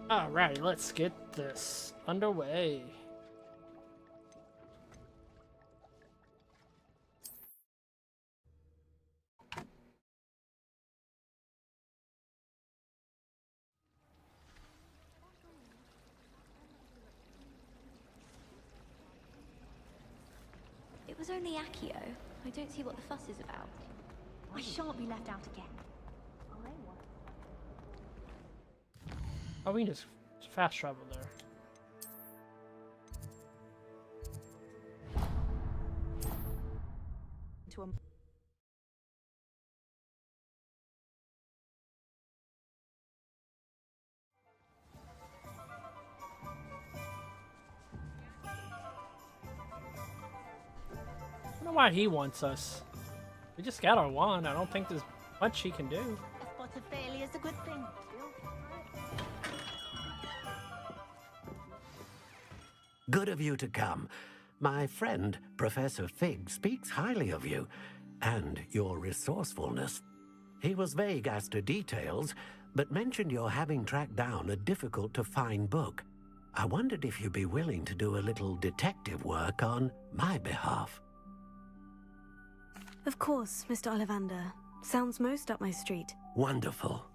Alright, let's get this underway. It was only Accio. I don't see what the fuss is about. I shan't be left out again. Oh, we can just fast travel there. To a I don't know why he wants us. We just got our wand. I don't think there's much he can do. A spot of failure is a good thing. Good of you to come. My friend, Professor Fig, speaks highly of you and your resourcefulness. He was vague as to details, but mentioned your having tracked down a difficult-to-find book. I wondered if you'd be willing to do a little detective work on my behalf. Of course, Mr. Ollivander. Sounds most up my street. Wonderful.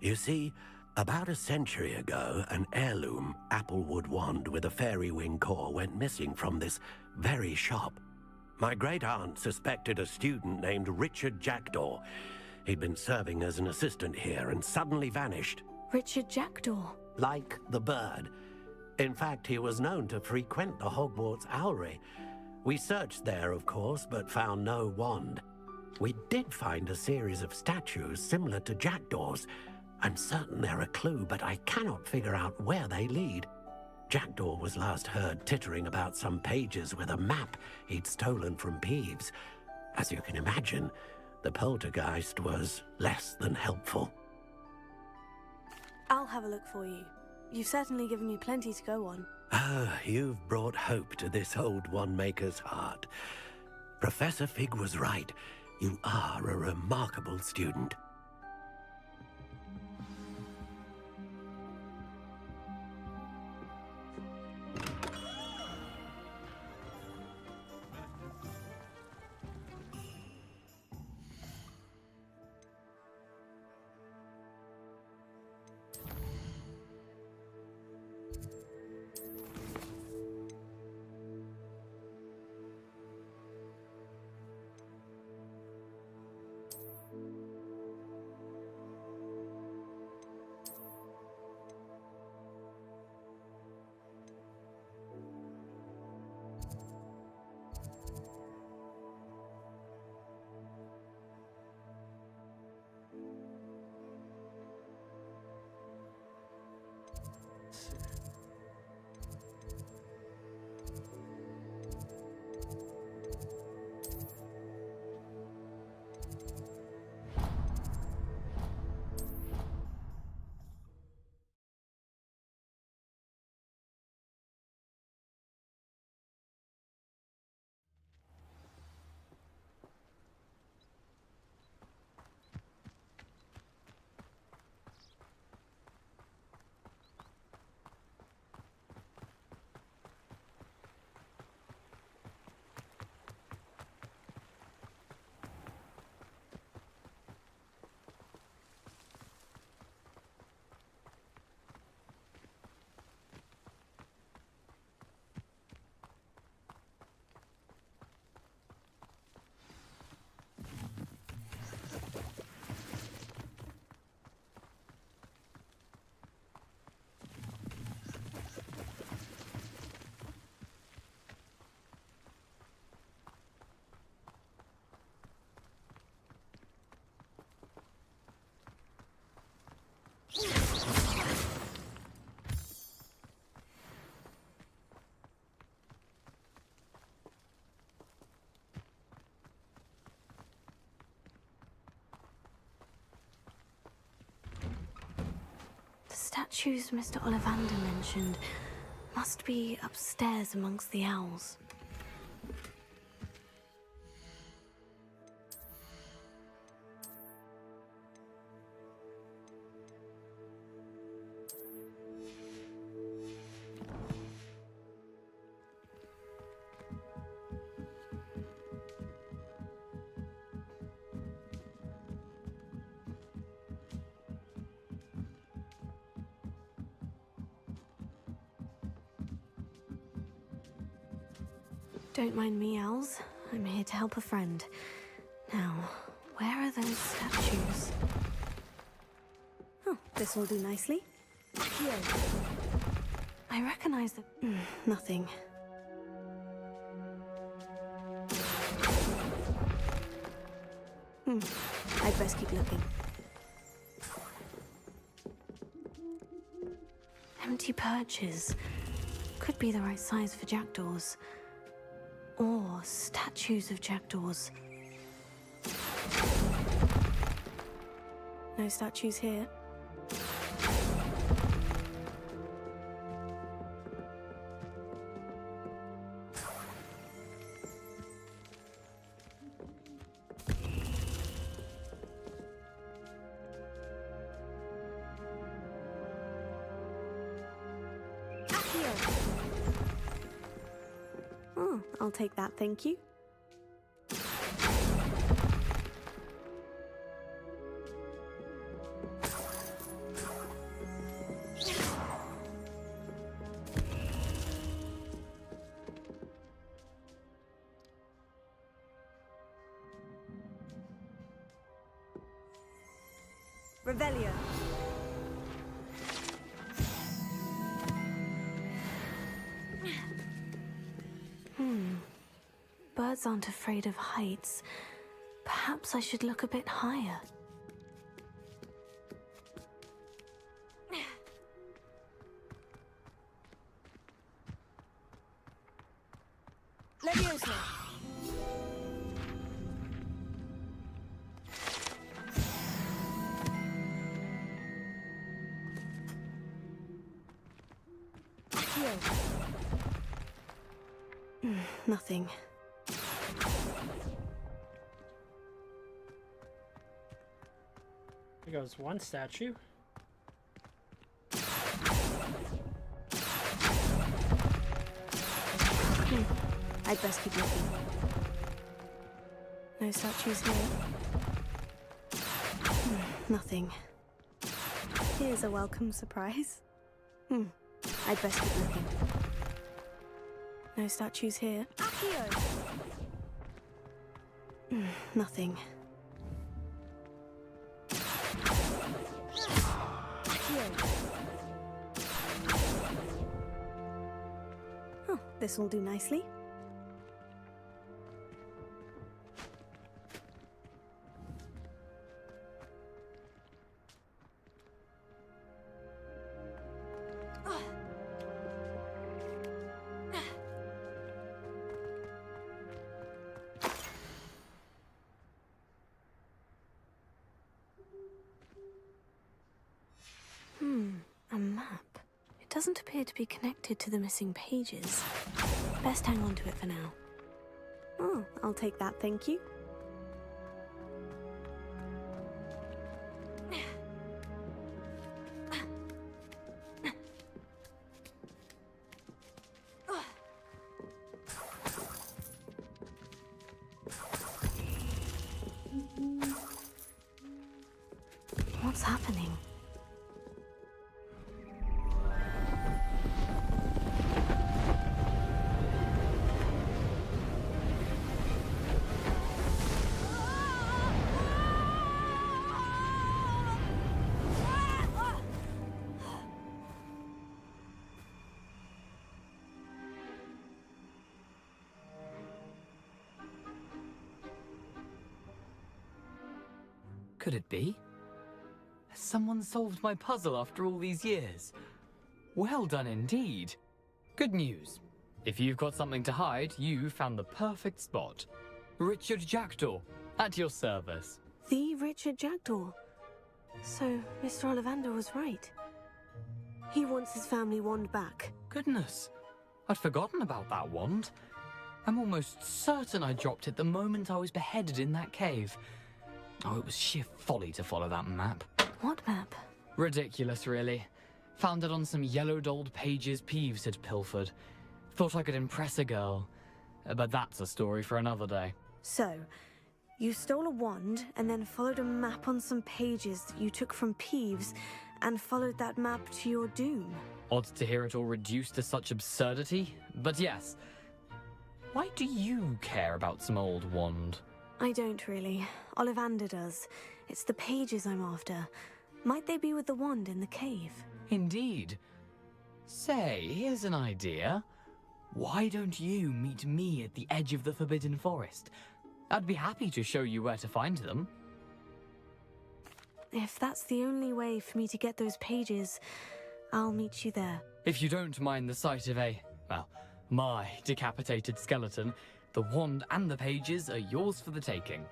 You see, about a century ago, an heirloom applewood wand with a fairy wing core went missing from this very shop. My great-aunt suspected a student named Richard Jackdaw. He'd been serving as an assistant here and suddenly vanished. Richard Jackdaw. Like the bird. In fact, he was known to frequent the Hogwarts Owlery. We searched there, of course, but found no wand. We did find a series of statues similar to Jackdaw's. I'm certain they're a clue, but I cannot figure out where they lead. Jackdaw was last heard tittering about some pages with a map he'd stolen from Peeves. As you can imagine, the poltergeist was less than helpful. I'll have a look for you. You've certainly given me plenty to go on. Ah, you've brought hope to this old one-maker's heart. Professor Fig was right. You are a remarkable student. The statues Mr. Ollivander mentioned must be upstairs amongst the owls. Don't mind me, owls. I'm here to help a friend. Now, where are those statues? Oh, this will do nicely. Here. I recognize the... nothing. I'd best keep looking. Empty perches. Could be the right size for jackdaws. Or statues of jackdaws. No statues here. Oh, I'll take that, thank you. Revelio. Birds aren't afraid of heights. Perhaps I should look a bit higher. Leviosa. Nothing. There goes one statue. I'd best keep looking. No statues here. Nothing. Here's a welcome surprise. I'd best keep looking. No statues here. Accio! Nothing. Oh, this will do nicely. A map. It doesn't appear to be connected to the missing pages. Best hang on to it for now. Oh, I'll take that, thank you. What's happening? Could it be? Has someone solved my puzzle after all these years? Well done indeed. Good news. If you've got something to hide, you found the perfect spot. Richard Jackdaw, at your service. The Richard Jackdaw. So, Mr. Ollivander was right. He wants his family wand back. Goodness, I'd forgotten about that wand. I'm almost certain I dropped it the moment I was beheaded in that cave. Oh, it was sheer folly to follow that map. What map? Ridiculous, really. Found it on some yellowed old pages Peeves had pilfered. Thought I could impress a girl. But that's a story for another day. So, you stole a wand and then followed a map on some pages that you took from Peeves and followed that map to your doom. Odd to hear it all reduced to such absurdity, but yes. Why do you care about some old wand? I don't really. Ollivander does. It's the pages I'm after. Might they be with the wand in the cave? Indeed. Say, here's an idea. Why don't you meet me at the edge of the Forbidden Forest? I'd be happy to show you where to find them. If that's the only way for me to get those pages, I'll meet you there. If you don't mind the sight of my decapitated skeleton, the wand and the pages are yours for the taking.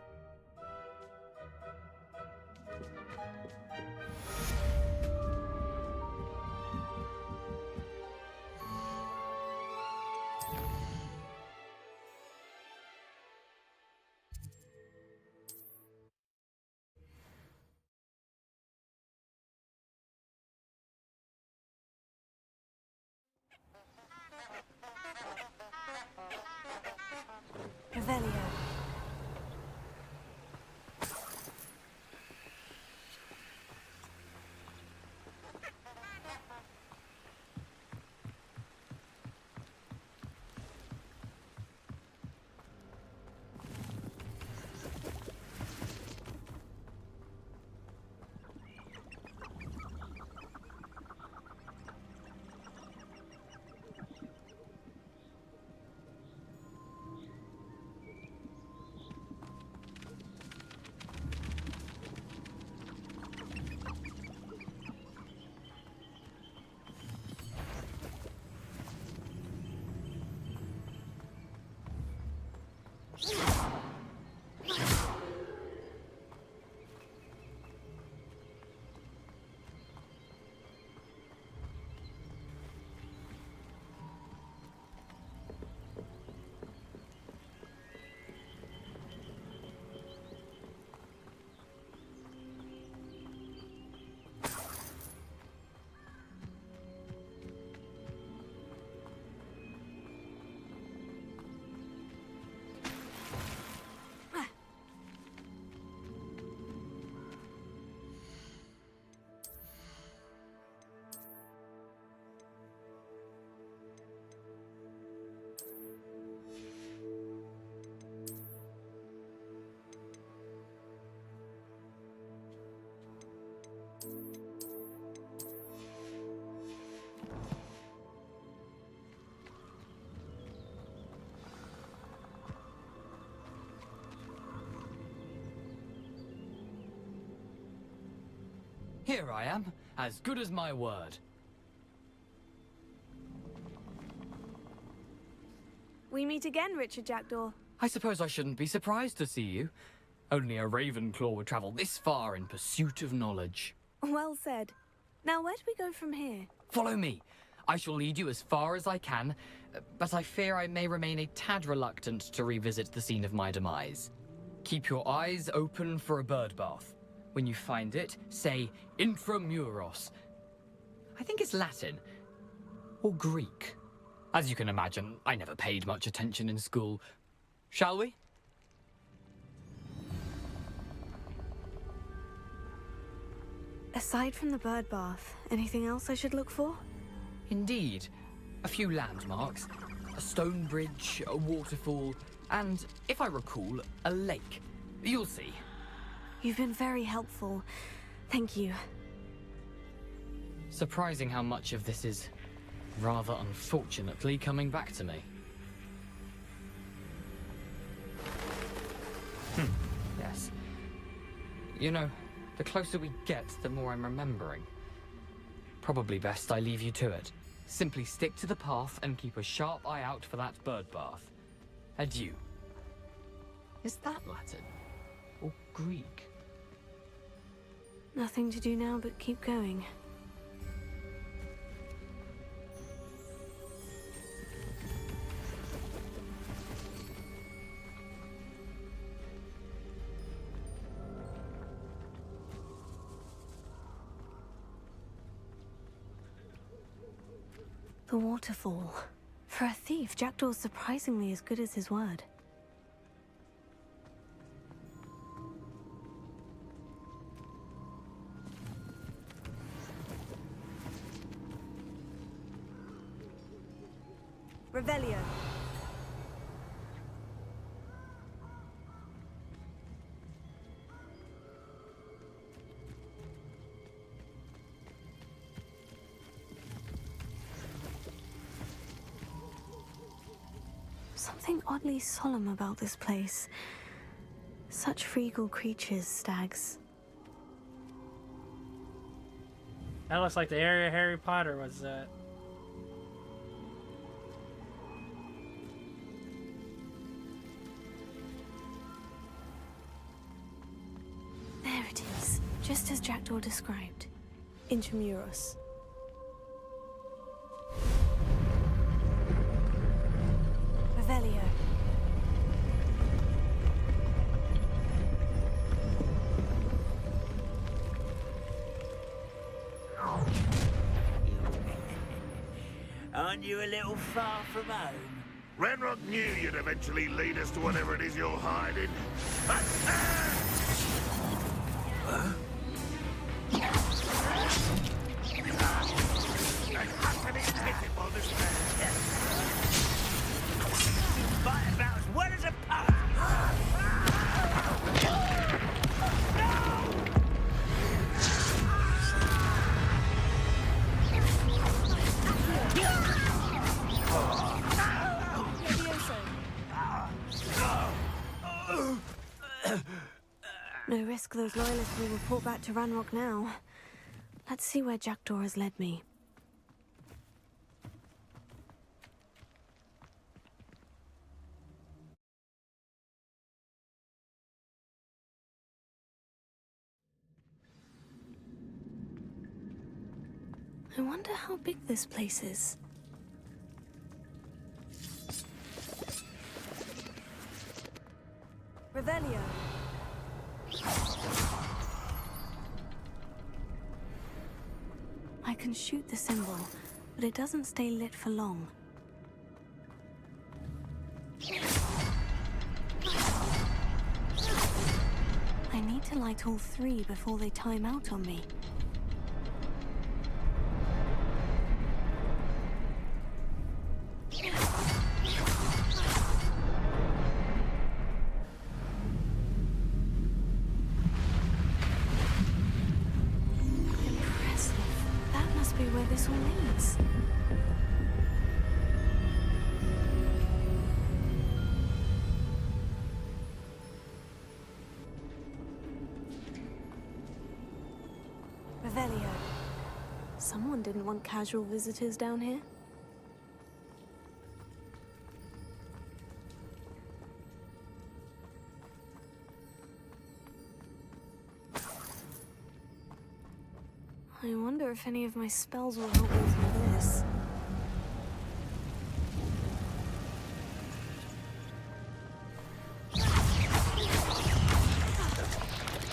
Revelio. Here I am, as good as my word. We meet again, Richard Jackdaw. I suppose I shouldn't be surprised to see you. Only a Ravenclaw would travel this far in pursuit of knowledge. Well said. Now, where do we go from here? Follow me. I shall lead you as far as I can, but I fear I may remain a tad reluctant to revisit the scene of my demise. Keep your eyes open for a bird bath. When you find it, say Intramuros. I think it's Latin. Or Greek. As you can imagine, I never paid much attention in school. Shall we? Aside from the bird bath, anything else I should look for? Indeed. A few landmarks. A stone bridge, a waterfall, and, if I recall, a lake. You'll see. You've been very helpful. Thank you. Surprising how much of this is, rather unfortunately, coming back to me. Yes. You know, the closer we get, the more I'm remembering. Probably best I leave you to it. Simply stick to the path and keep a sharp eye out for that bird bath. Adieu. Is that Latin? Or Greek? Nothing to do now but keep going. The waterfall. For a thief, Jackdaw's surprisingly as good as his word. Revelio. something oddly solemn about this place. Such regal creatures, stags. That looks like the area Harry Potter was at. There it is, just as Jackdaw described. Intramuros. Revelio. Aren't you a little far from home? Ranrock knew you'd eventually lead us to whatever it is you're hiding. Fight about as well as a pug! No risk those loyalists will report back to Ranrock now. Let's see where Jackdaw has led me. I wonder how big this place is. Revelio. I can shoot the symbol, but it doesn't stay lit for long. I need to light all three before they time out on me. This all leads. Revelio. Someone didn't want casual visitors down here. I wonder if any of my spells will help me through this.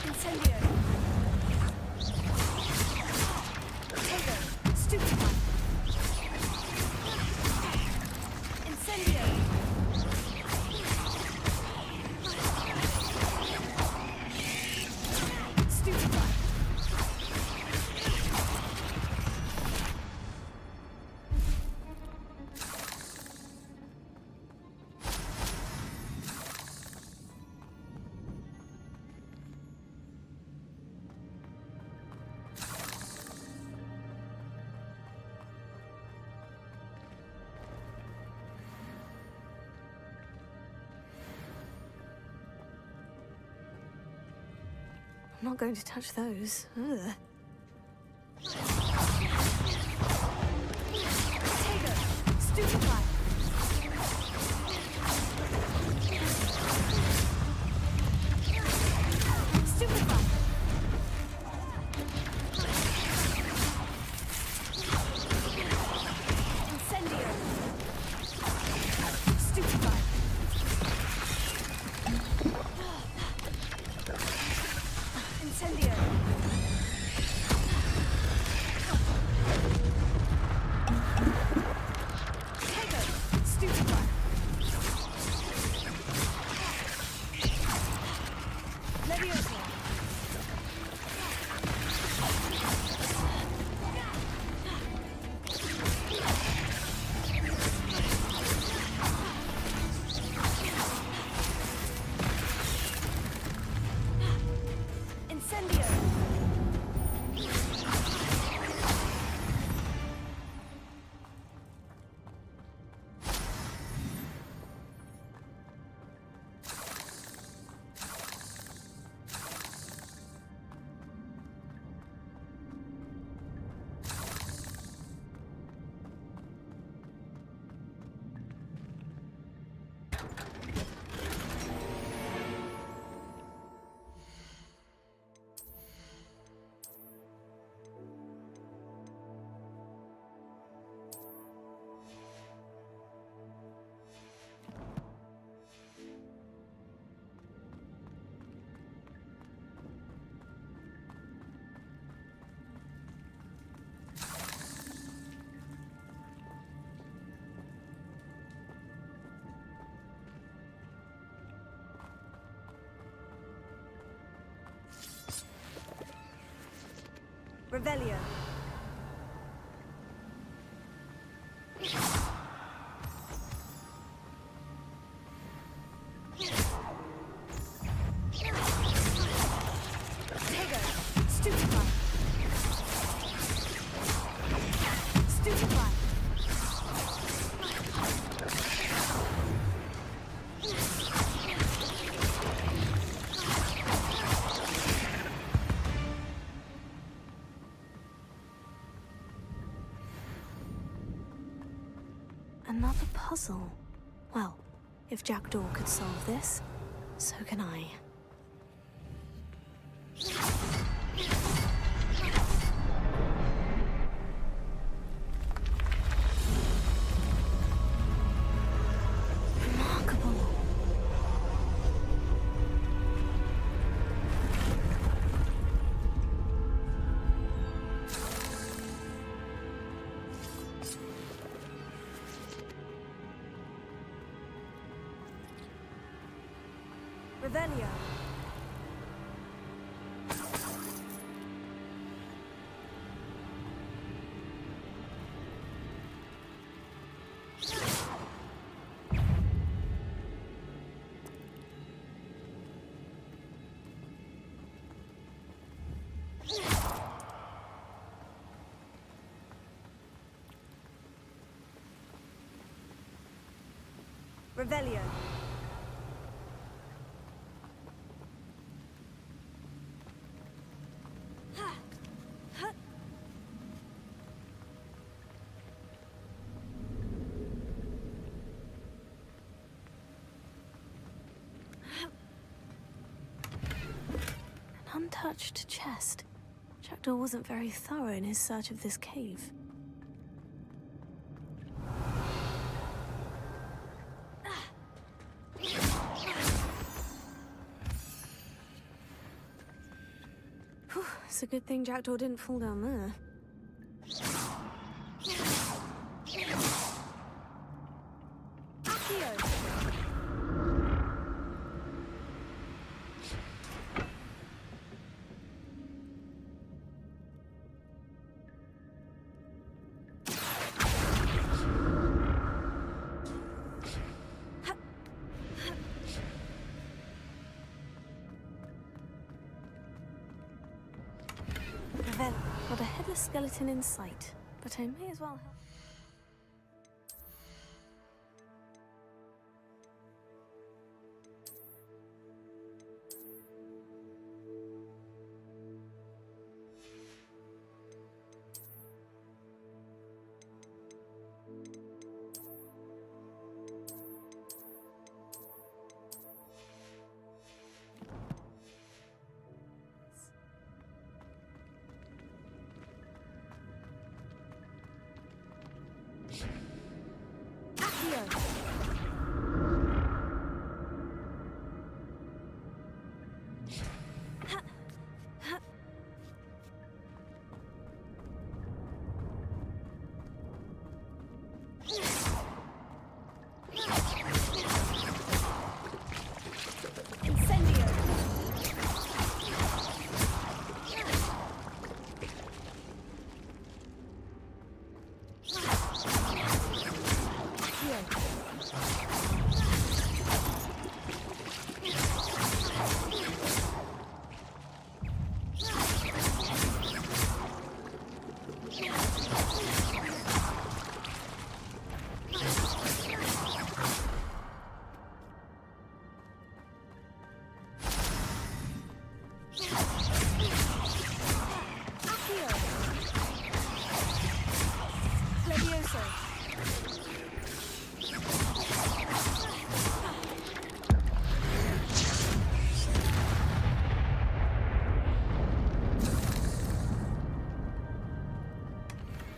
Incendio! Tego! Stupefy! Incendio! Stupefy! I'm not going to touch those. Ugh. Tego! Stupefy! Stupefy! Incendio! Stupefy! Incendio! Revelio. Tego. Stupefy. Stupefy. Another puzzle. Well, if Jackdaw could solve this, so can I. Remarkable. Revelio. Revelio. An untouched chest. Jackdaw wasn't very thorough in his search of this cave. Whew, it's a good thing Jackdaw didn't fall down there. Accio! Well, got a headless skeleton in sight, but I may as well help.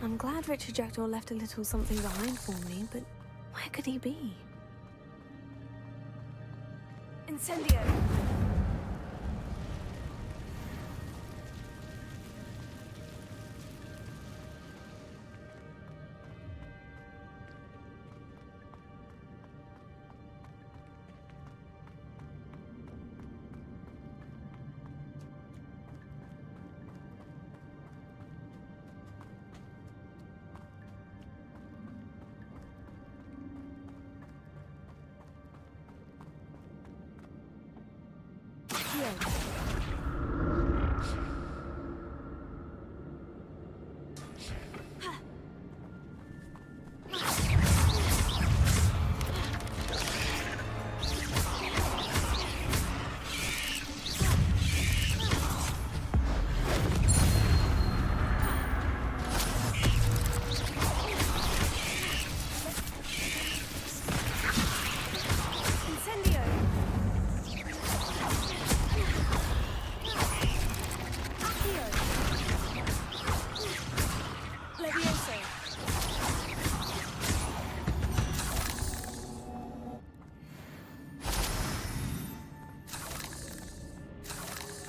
I'm glad Richard Jackdaw left a little something behind for me, but where could he be? Incendio!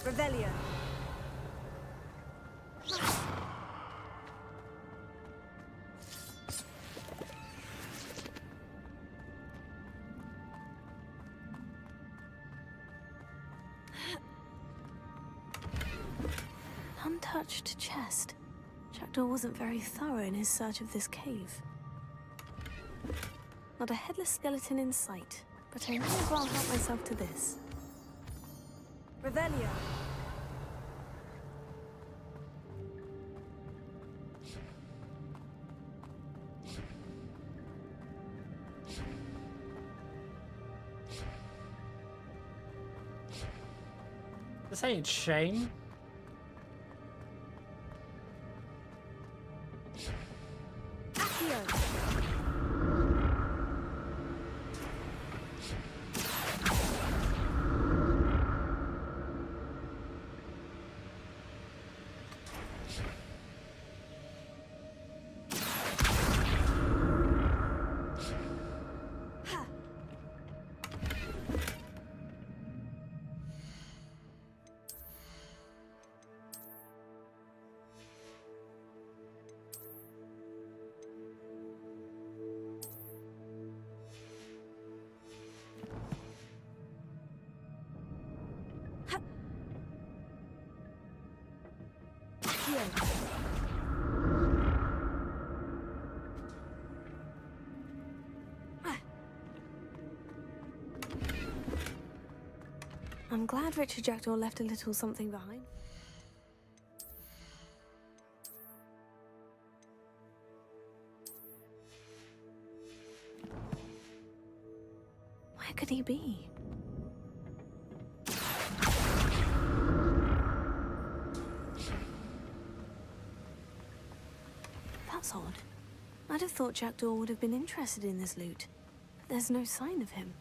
Revelio. Untouched chest. Jackdaw wasn't very thorough in his search of this cave. Not a headless skeleton in sight, but I may as well help myself to this. Revelio. This ain't Shane. I'm glad Richard Jackdaw left a little something behind. Where could he be? That's odd. I'd have thought Jackdaw would have been interested in this loot, but there's no sign of him.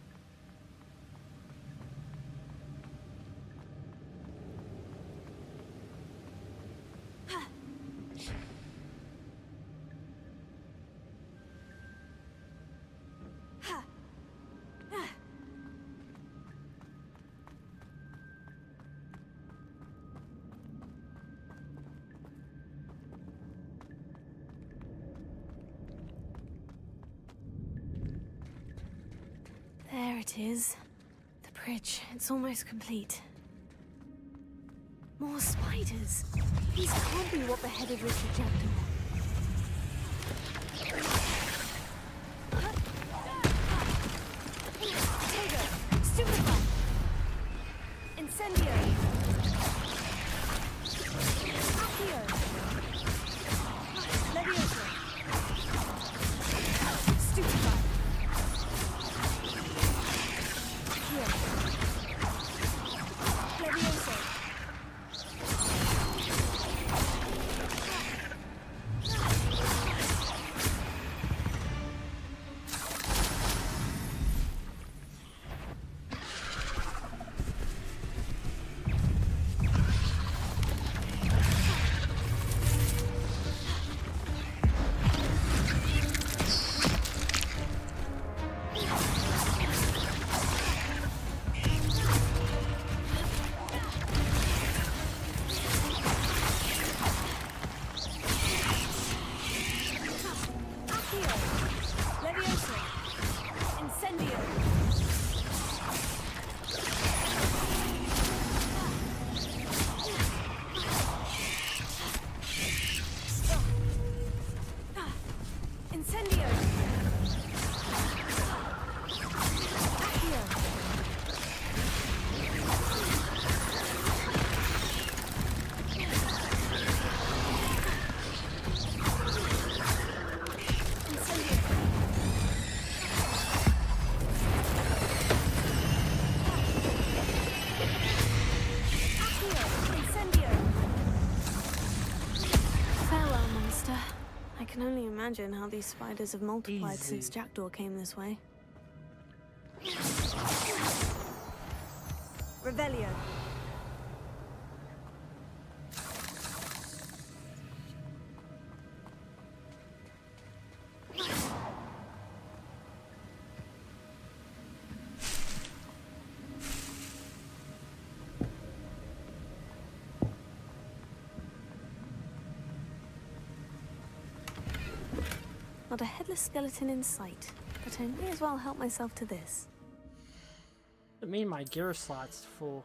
There it is. The bridge. It's almost complete. More spiders. These can't be what beheaded Richard Jackdaw. Potato! Stupefy! Incendio! Accio! Levioso! Stupefy! Levioso! can only imagine how these spiders have multiplied Easy. since Jackdaw came this way. Revelio. Not a headless skeleton in sight, but I may as well help myself to this. I mean, my gear slot's full.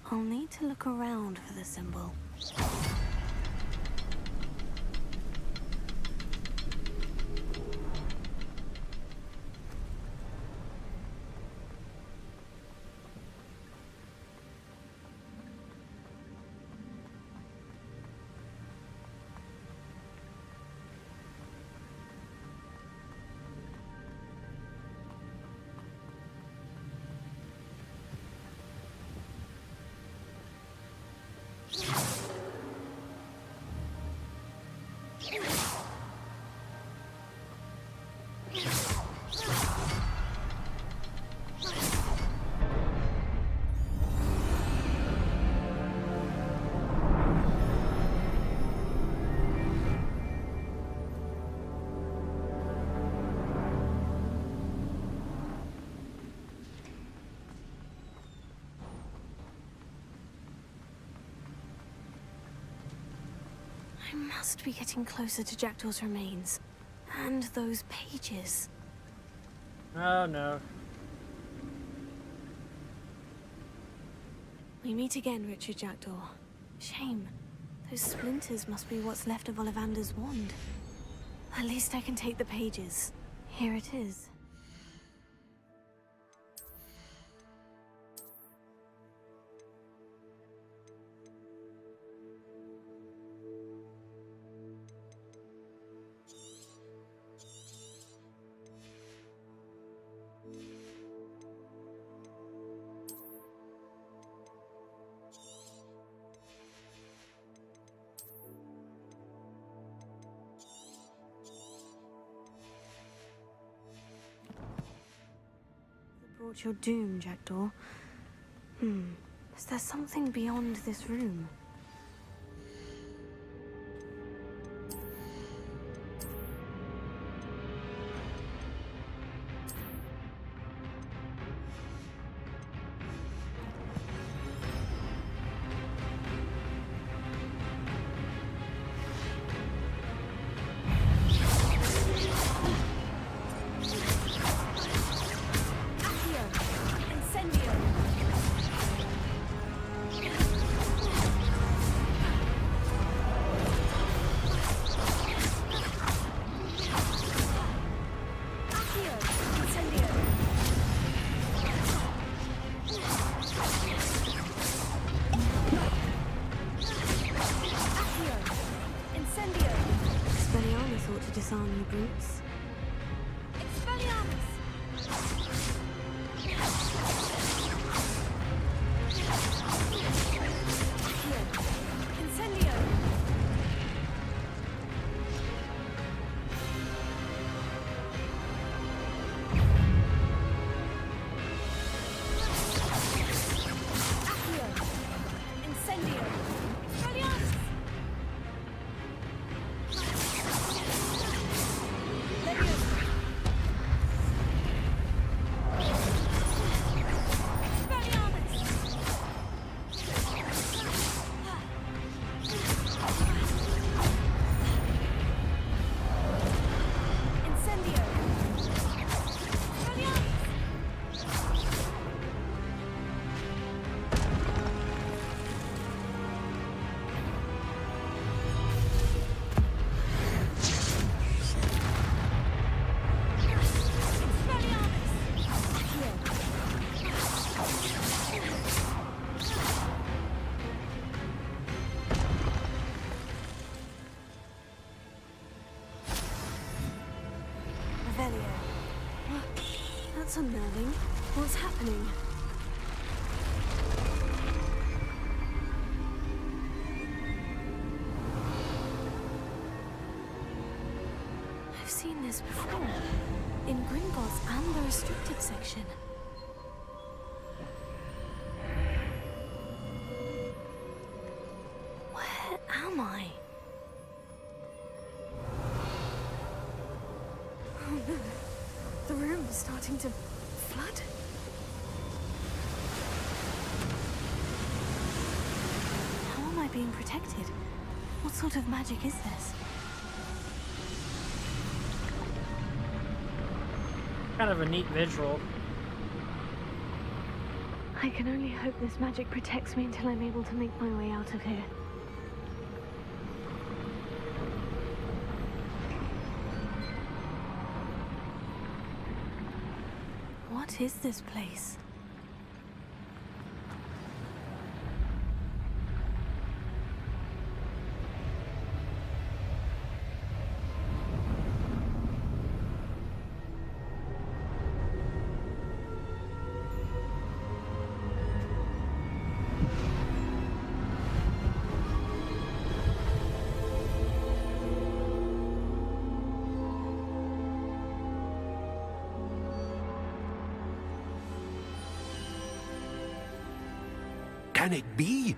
I'll need to look around for the symbol. I must be getting closer to Jackdaw's remains. And those pages. Oh no. We meet again, Richard Jackdaw. Shame. Those splinters must be what's left of Ollivander's wand. At least I can take the pages. Here it is. Brought your doom, Jackdaw. Is there something beyond this room? Disarm you brutes. That's unnerving. What's happening? I've seen this before. In Gringotts and the restricted section. Where am I? Oh no. The room is starting to flood. How am I being protected? What sort of magic is this? Kind of a neat visual. I can only hope this magic protects me until I'm able to make my way out of here. What is this place? Can it be?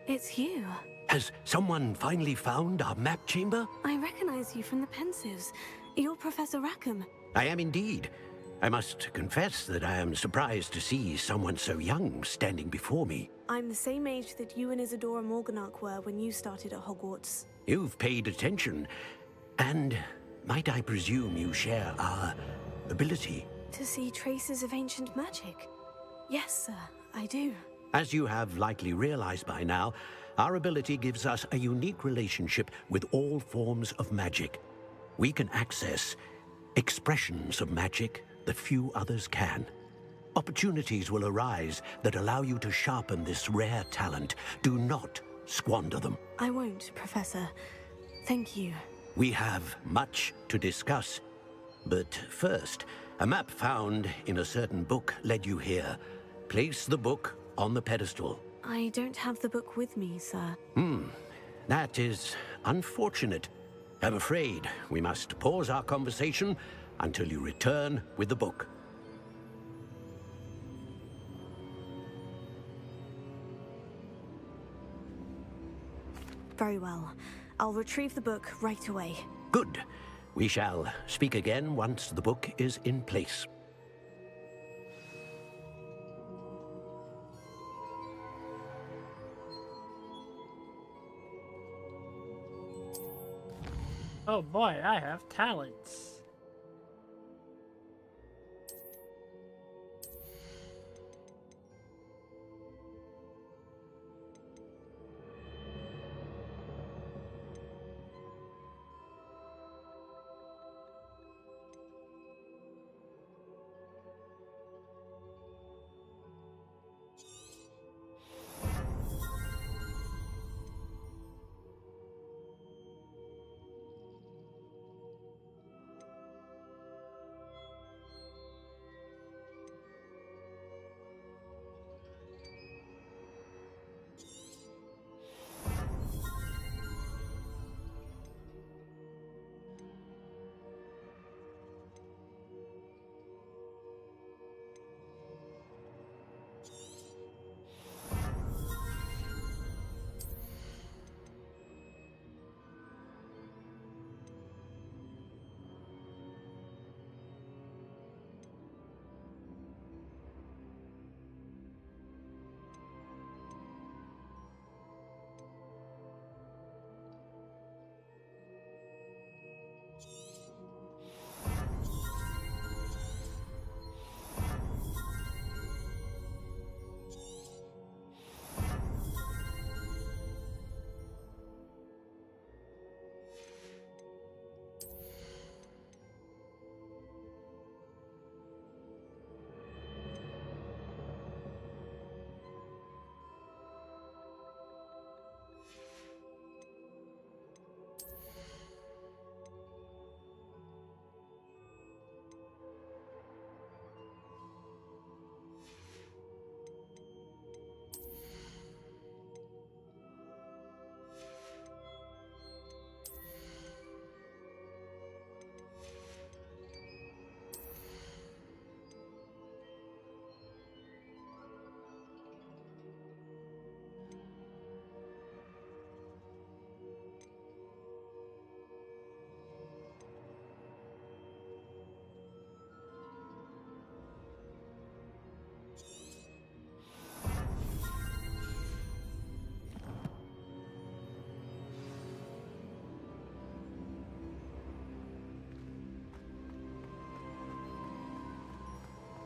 It's you. Has someone finally found our map chamber? I recognize you from the Pensives. You're Professor Rackham. I am indeed. I must confess that I am surprised to see someone so young standing before me. I'm the same age that you and Isadora Morganach were when you started at Hogwarts. You've paid attention. And might I presume you share our ability? To see traces of ancient magic? Yes, sir, I do. As you have likely realized by now, our ability gives us a unique relationship with all forms of magic. We can access expressions of magic that few others can. Opportunities will arise that allow you to sharpen this rare talent. Do not squander them. I won't, Professor. Thank you. We have much to discuss. But first, a map found in a certain book led you here. Place the book on the pedestal. I don't have the book with me, sir. That is unfortunate. I'm afraid we must pause our conversation until you return with the book. Very well. I'll retrieve the book right away. Good. We shall speak again once the book is in place. Oh boy, I have talents.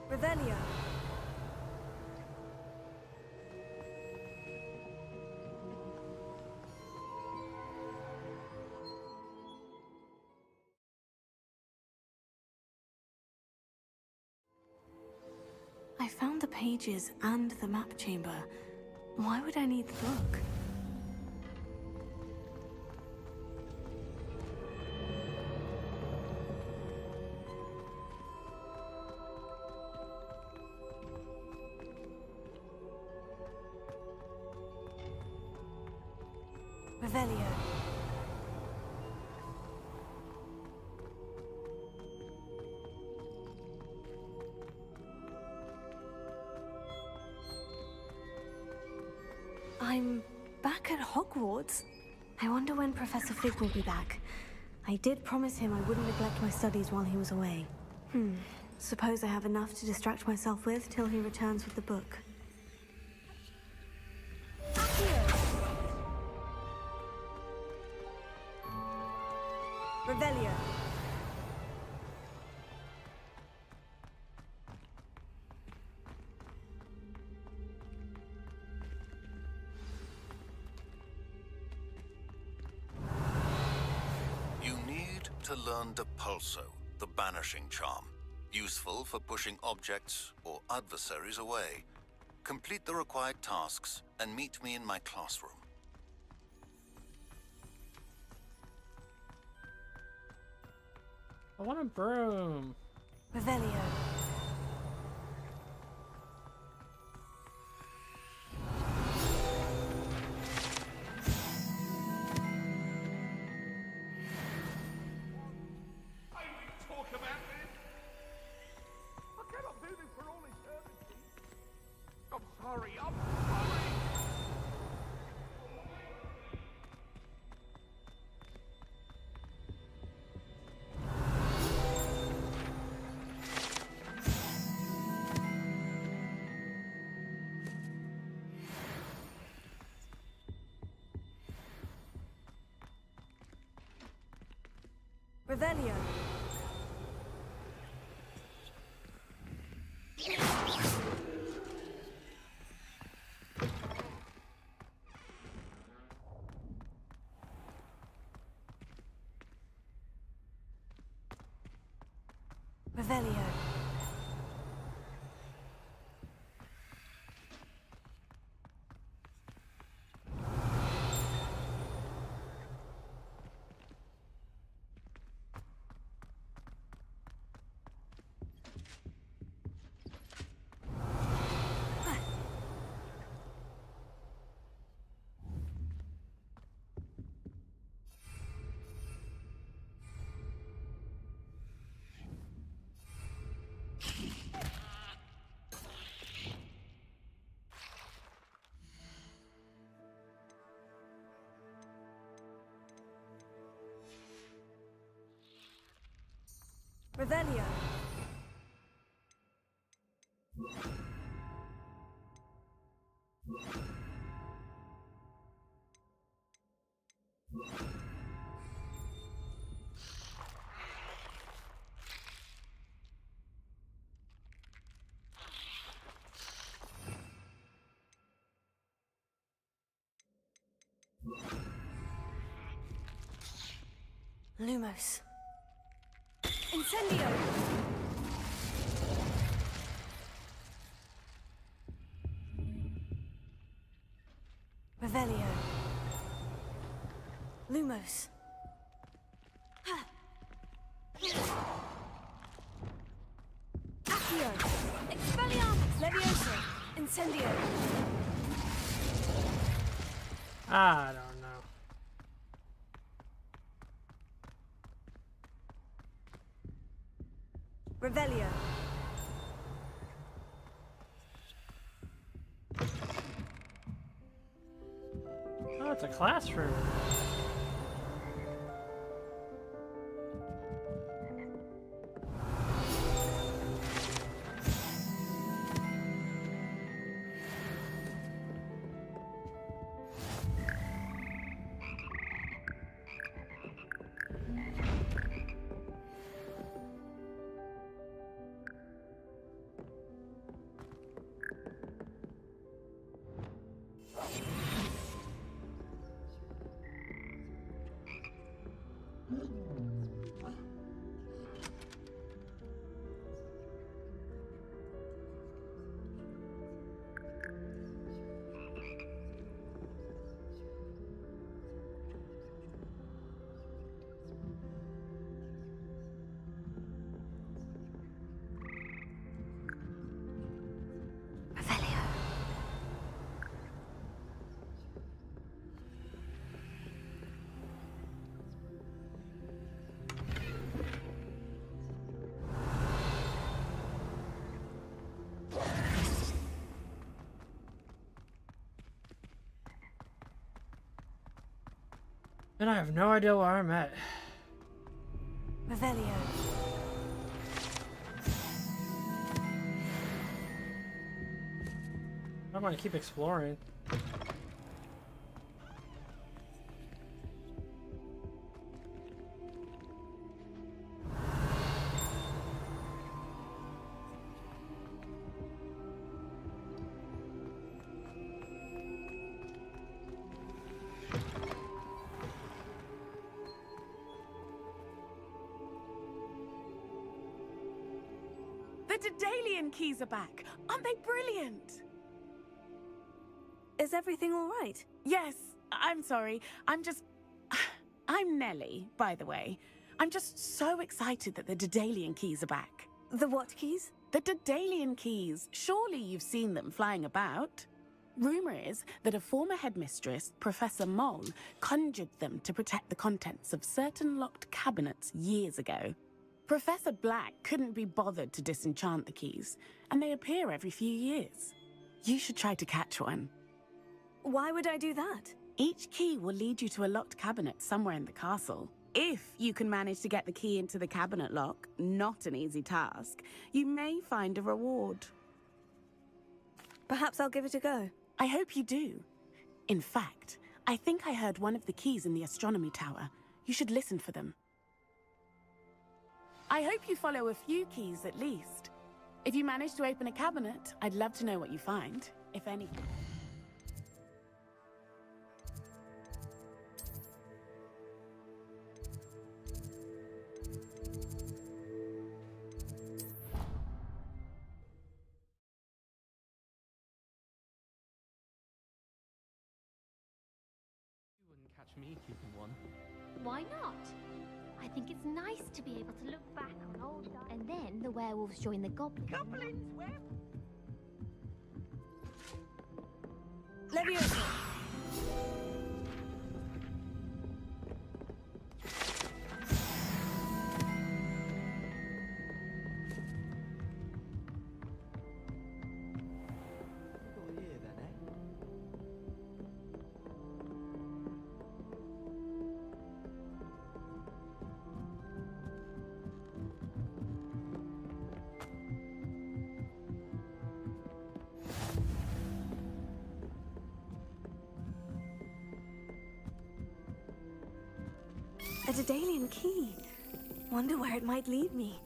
Revelio. I found the pages and the map chamber. Why would I need the book? Revelio. I'm back at Hogwarts. I wonder when Professor Fig will be back. I did promise him I wouldn't neglect my studies while he was away. Suppose I have enough to distract myself with till he returns with the book. Revelio. You need to learn Depulso, the banishing charm. Useful for pushing objects or adversaries away. Complete the required tasks and meet me in my classroom. I want a broom. Revelio. Talk about this. I cannot do this for all eternity. I'm sorry. I'm sorry. Revelio. Revelio. Revelio. Lumos. Incendio! Revelio. Lumos. Accio. Expelliarmus. Levioso. Incendio. I don't know. Revelio. Oh, it's a classroom. And I have no idea where I'm at. Revelio. I'm gonna keep exploring. The Daedalian keys are back. Aren't they brilliant? Is everything all right? Yes, I'm sorry. I'm Nellie, by the way. I'm just so excited that the Daedalian keys are back. The what keys? The Daedalian keys. Surely you've seen them flying about. Rumor is that a former headmistress, Professor Mole, conjured them to protect the contents of certain locked cabinets years ago. Professor Black couldn't be bothered to disenchant the keys, and they appear every few years. You should try to catch one. Why would I do that? Each key will lead you to a locked cabinet somewhere in the castle. If you can manage to get the key into the cabinet lock, not an easy task, you may find a reward. Perhaps I'll give it a go. I hope you do. In fact, I think I heard one of the keys in the astronomy tower. You should listen for them. I hope you follow a few keys at least. If you manage to open a cabinet, I'd love to know what you find, if anything. You wouldn't catch me keeping one. Why not? I think it's nice to be able to look back on old times. And then the werewolves join the goblins. Goblins, where? Leviosa! A Daedalian key. Wonder where it might lead me.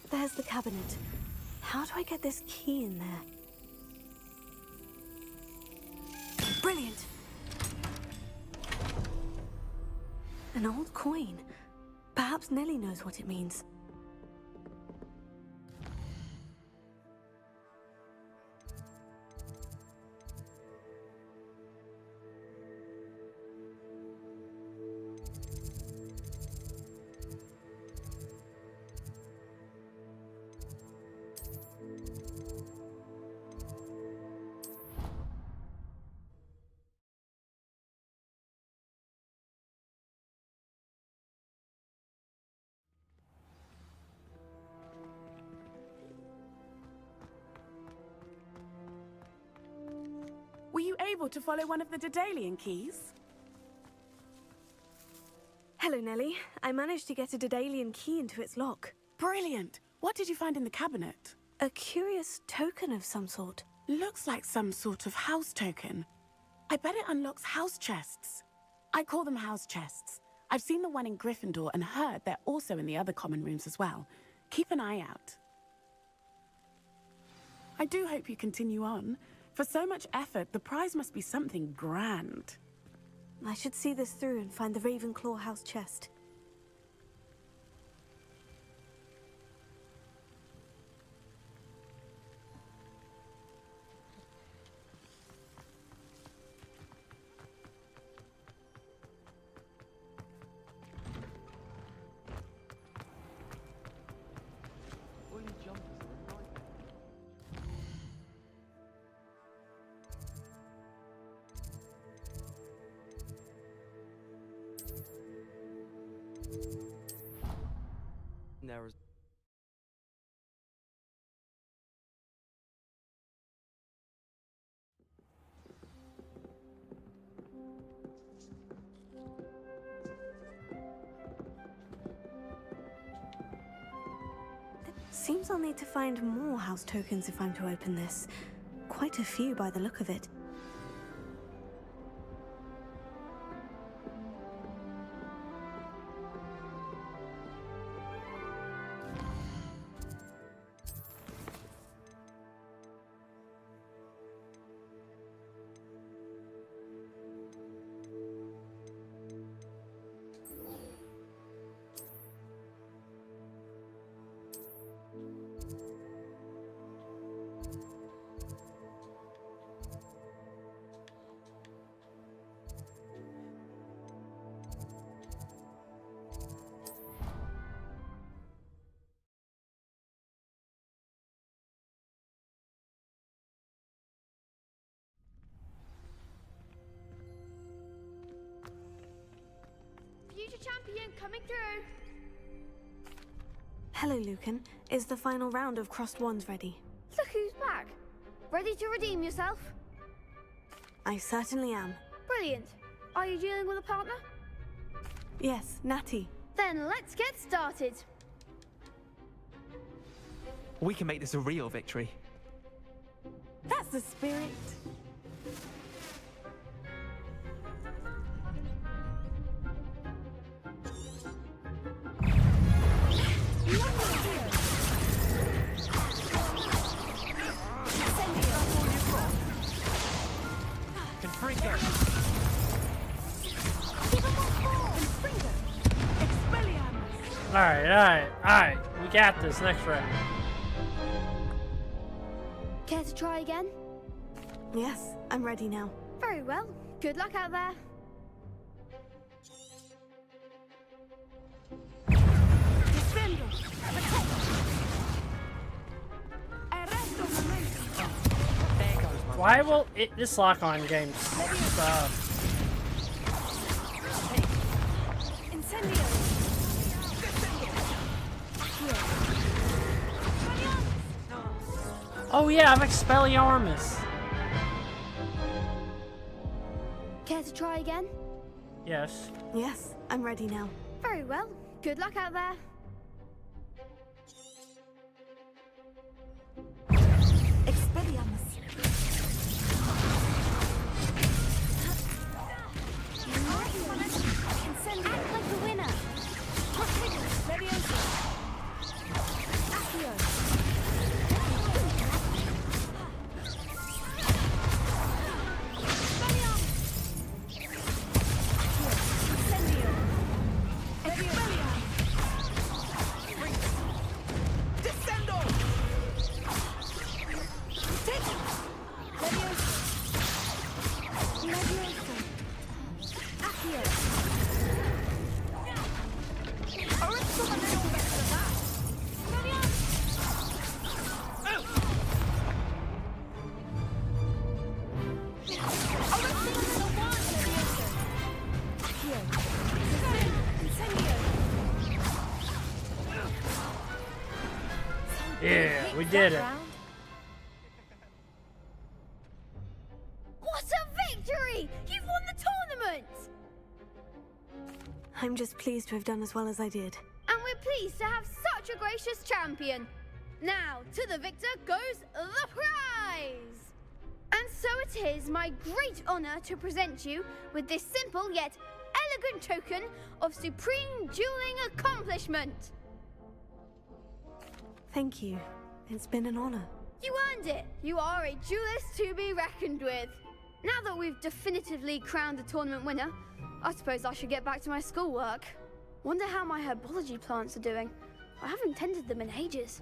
There's the cabinet. How do I get this key in there? Brilliant! An old coin. Perhaps Nellie knows what it means. Were you able to follow one of the Daedalian keys? Hello, Nellie. I managed to get a Daedalian key into its lock. Brilliant! What did you find in the cabinet? A curious token of some sort. Looks like some sort of house token. I bet it unlocks house chests. I call them house chests. I've seen the one in Gryffindor and heard they're also in the other common rooms as well. Keep an eye out. I do hope you continue on. For so much effort, the prize must be something grand. I should see this through and find the Ravenclaw house chest. Seems I'll need to find more house tokens if I'm to open this. Quite a few by the look of it. Future champion coming through. Hello, Lucan. Is the final round of crossed wands ready? Look who's back. Ready to redeem yourself? I certainly am. Brilliant. Are you dealing with a partner? Yes, Natty. Then let's get started. We can make this a real victory. That's the spirit. Alright. We got this next round. Care to try again? Yes, I'm ready now. Very well. Good luck out there. Why will this lock-on game suck? Oh yeah, I'm Expelliarmus. Care to try again? Yes. Yes, I'm ready now. Very well. Good luck out there. Act like the winner. Yeah, we did it. What a victory! You've won the tournament! I'm just pleased to have done as well as I did. And we're pleased to have such a gracious champion. Now, to the victor goes the prize! And so it is my great honor to present you with this simple yet elegant token of supreme dueling accomplishment. Thank you. It's been an honor. You earned it. You are a duelist to be reckoned with. Now that we've definitively crowned the tournament winner, I suppose I should get back to my schoolwork. Wonder how my herbology plants are doing. I haven't tended them in ages.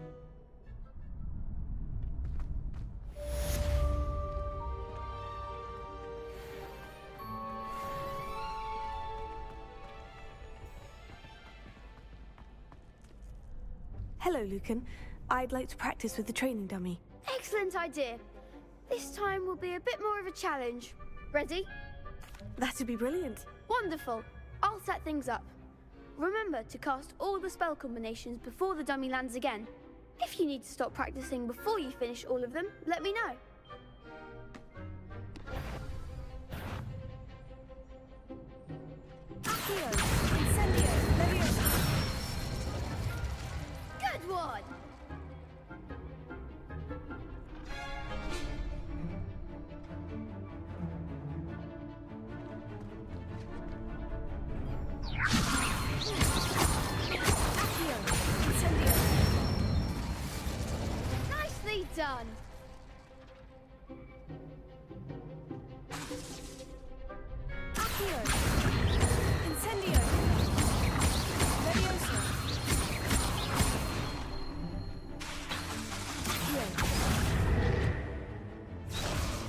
Hello, Lucan. I'd like to practice with the training dummy. Excellent idea. This time will be a bit more of a challenge. Ready? That'd be brilliant. Wonderful. I'll set things up. Remember to cast all the spell combinations before the dummy lands again. If you need to stop practicing before you finish all of them, let me know. Good one!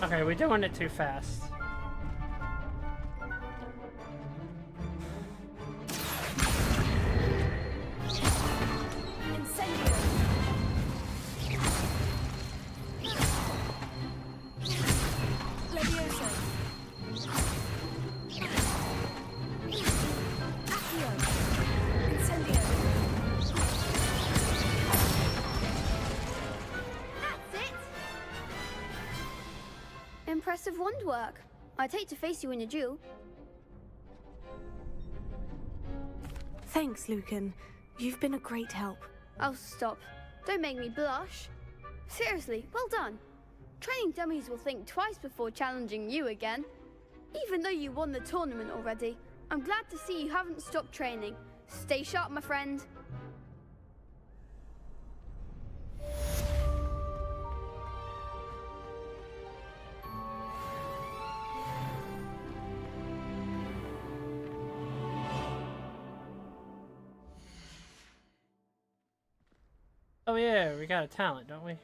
Okay, we're doing it too fast. Impressive wand work. I'd hate to face you in a duel. Thanks, Lucan. You've been a great help. Oh, stop. Don't make me blush. Seriously, well done. Training dummies will think twice before challenging you again. Even though you won the tournament already, I'm glad to see you haven't stopped training. Stay sharp, my friend. Oh yeah, we got a talent, don't we?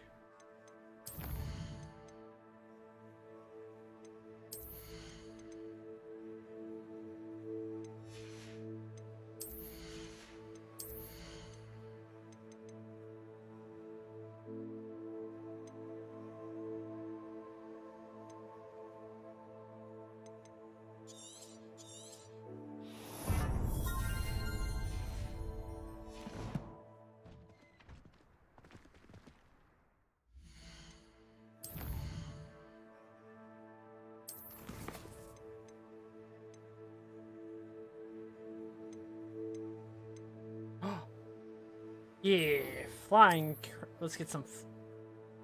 Yeah, flying. Let's get some.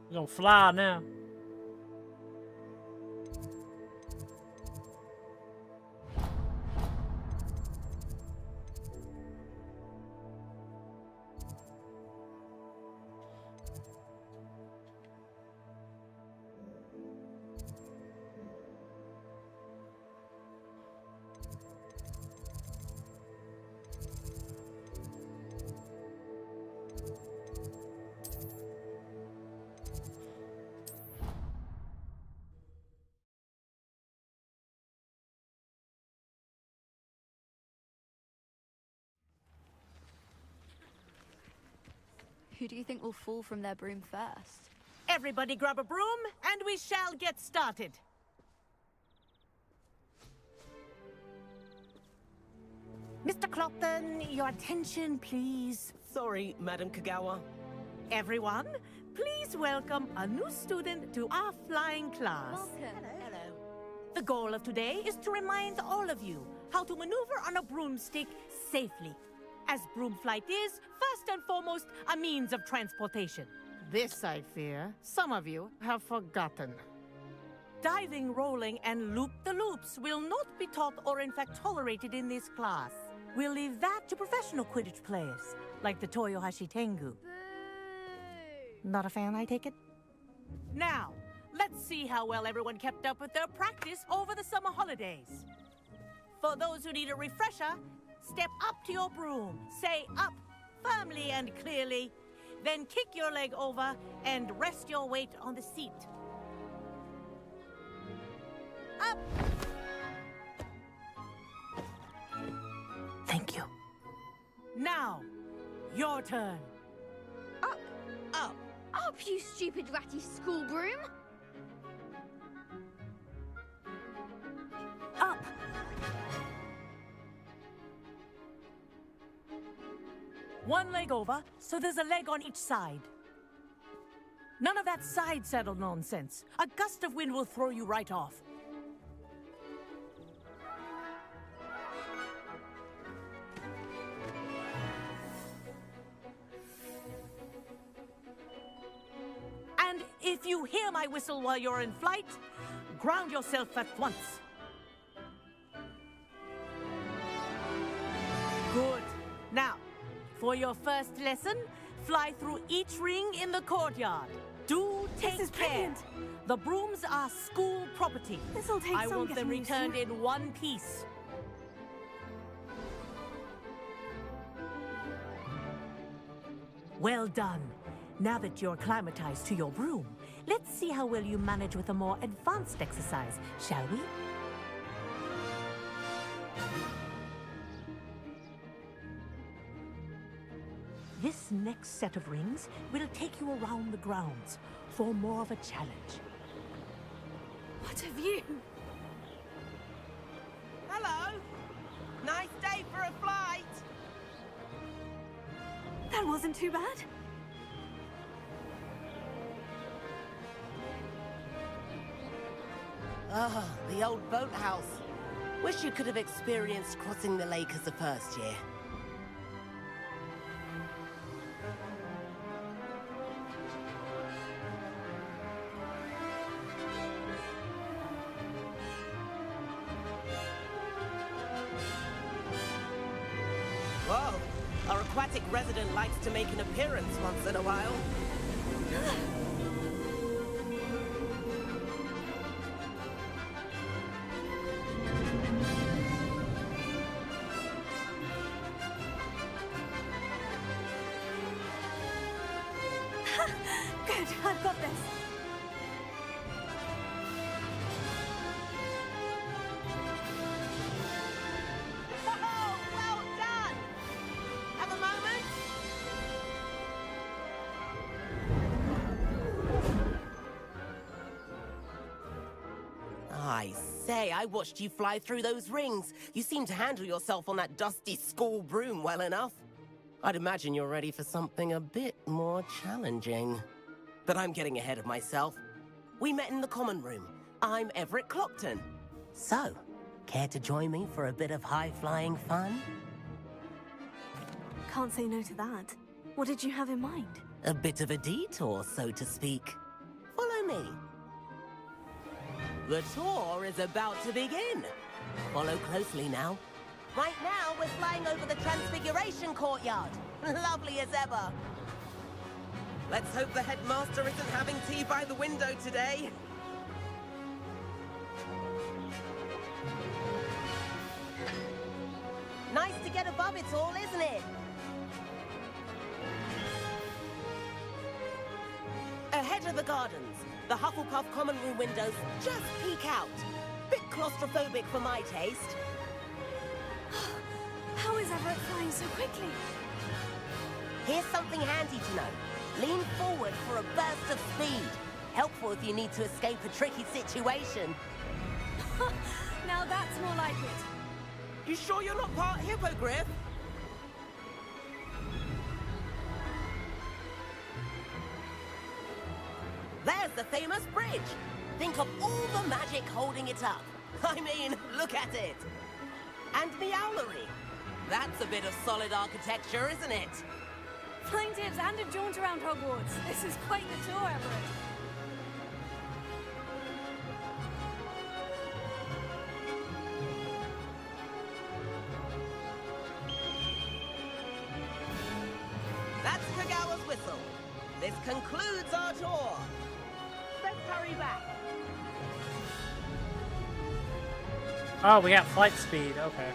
We're gonna fly now. Who do you think will fall from their broom first? Everybody grab a broom, and we shall get started. Mr. Clopton, your attention, please. Sorry, Madam Kagawa. Everyone, please welcome a new student to our flying class. Welcome. Hello. The goal of today is to remind all of you how to maneuver on a broomstick safely, as broom flight is, first and foremost, a means of transportation. This, I fear, some of you have forgotten. Diving, rolling, and loop-the-loops will not be taught or in fact tolerated in this class. We'll leave that to professional Quidditch players, like the Toyohashi Tengu. Not a fan, I take it? Now, let's see how well everyone kept up with their practice over the summer holidays. For those who need a refresher, step up to your broom, say up firmly and clearly, then kick your leg over and rest your weight on the seat. Up! Thank you. Now, your turn. Up! Up! Up, you stupid ratty school broom! Up! One leg over, so there's a leg on each side. None of that side saddle nonsense. A gust of wind will throw you right off. And if you hear my whistle while you're in flight, ground yourself at once. Good. Now, for your first lesson, fly through each ring in the courtyard. Do take care. Brilliant. The brooms are school property. This'll take I some want them getting used to. returned in one piece. Well done. Now that you're acclimatized to your broom, Let's see how well you manage with a more advanced exercise, shall we? This next set of rings will take you around the grounds for more of a challenge. What have you? Hello. Nice day for a flight. That wasn't too bad. Ah, the old boathouse. Wish you could have experienced crossing the lake as a first year. Whoa, our aquatic resident likes to make an appearance once in a while. Good, I've got this. Oh, well done! Have a moment? I say, I watched you fly through those rings. You seem to handle yourself on that dusty school broom well enough. I'd imagine you're ready for something a bit more challenging. But I'm getting ahead of myself. We met in the common room. I'm Everett Clopton. So, care to join me for a bit of high-flying fun? Can't say no to that. What did you have in mind? A bit of a detour, so to speak. Follow me. The tour is about to begin. Follow closely now. Right now, we're flying over the Transfiguration Courtyard. Lovely as ever. Let's hope the headmaster isn't having tea by the window today. Nice to get above it all, isn't it? Ahead of the gardens, the Hufflepuff common room windows just peek out. Bit claustrophobic for my taste. How is Everett flying so quickly? Here's something handy to know. Lean forward for a burst of speed. Helpful if you need to escape a tricky situation. Now that's more like it. You sure you're not part hippogriff? There's the famous bridge. Think of all the magic holding it up. I mean, look at it. And the owlery. That's a bit of solid architecture, isn't it? Flying tips and a jaunt around Hogwarts. This is quite the tour, Everett. That's Kagawa's whistle. This concludes our tour. Let's hurry back. Oh, we got flight speed. Okay.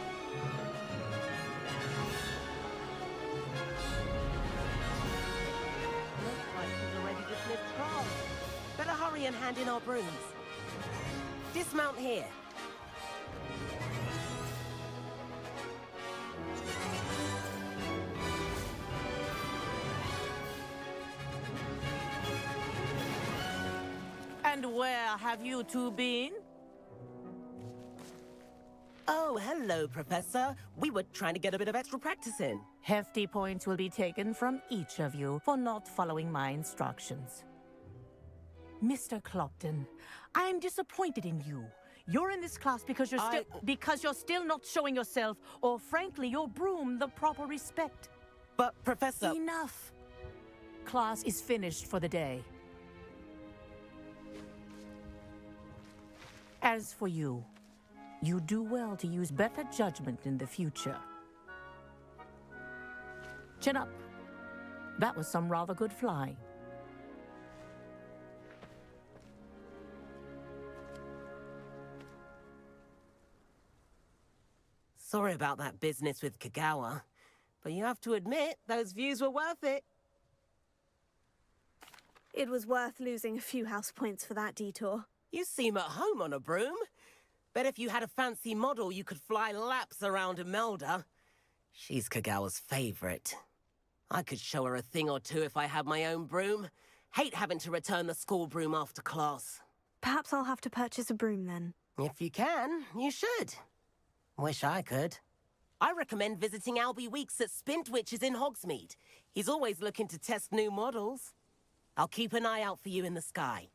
Better hurry and hand in our brooms. Dismount here. And where have you two been? Oh, hello, Professor. We were trying to get a bit of extra practice in. Hefty points will be taken from each of you for not following my instructions. Mr. Clopton, I'm disappointed in you. You're in this class because you're still not showing yourself, or frankly, your broom the proper respect. But, Professor... Enough. Class is finished for the day. As for you, you do well to use better judgment in the future. Chin up. That was some rather good flying. Sorry about that business with Kagawa, but you have to admit, those views were worth it. It was worth losing a few house points for that detour. You seem at home on a broom. Bet if you had a fancy model, you could fly laps around Imelda. She's Kagawa's favorite. I could show her a thing or two if I had my own broom. Hate having to return the school broom after class. Perhaps I'll have to purchase a broom then. If you can, you should. Wish I could. I recommend visiting Albie Weeks at Spintwitches in Hogsmeade. He's always looking to test new models. I'll keep an eye out for you in the sky.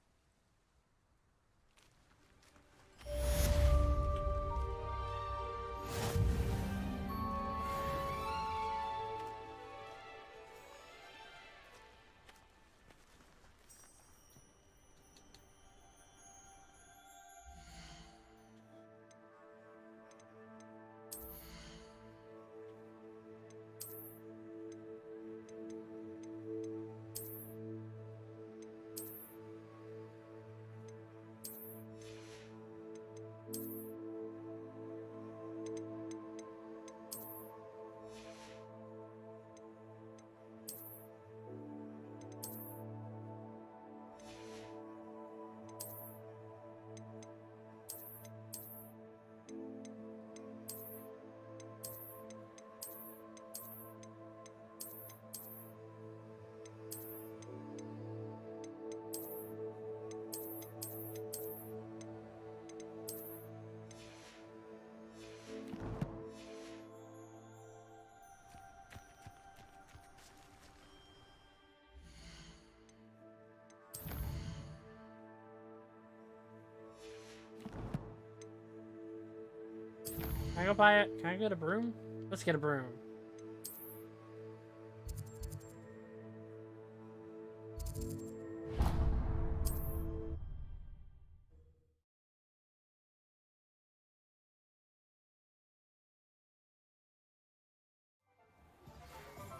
Can I go buy it? Can I get a broom? Let's get a broom.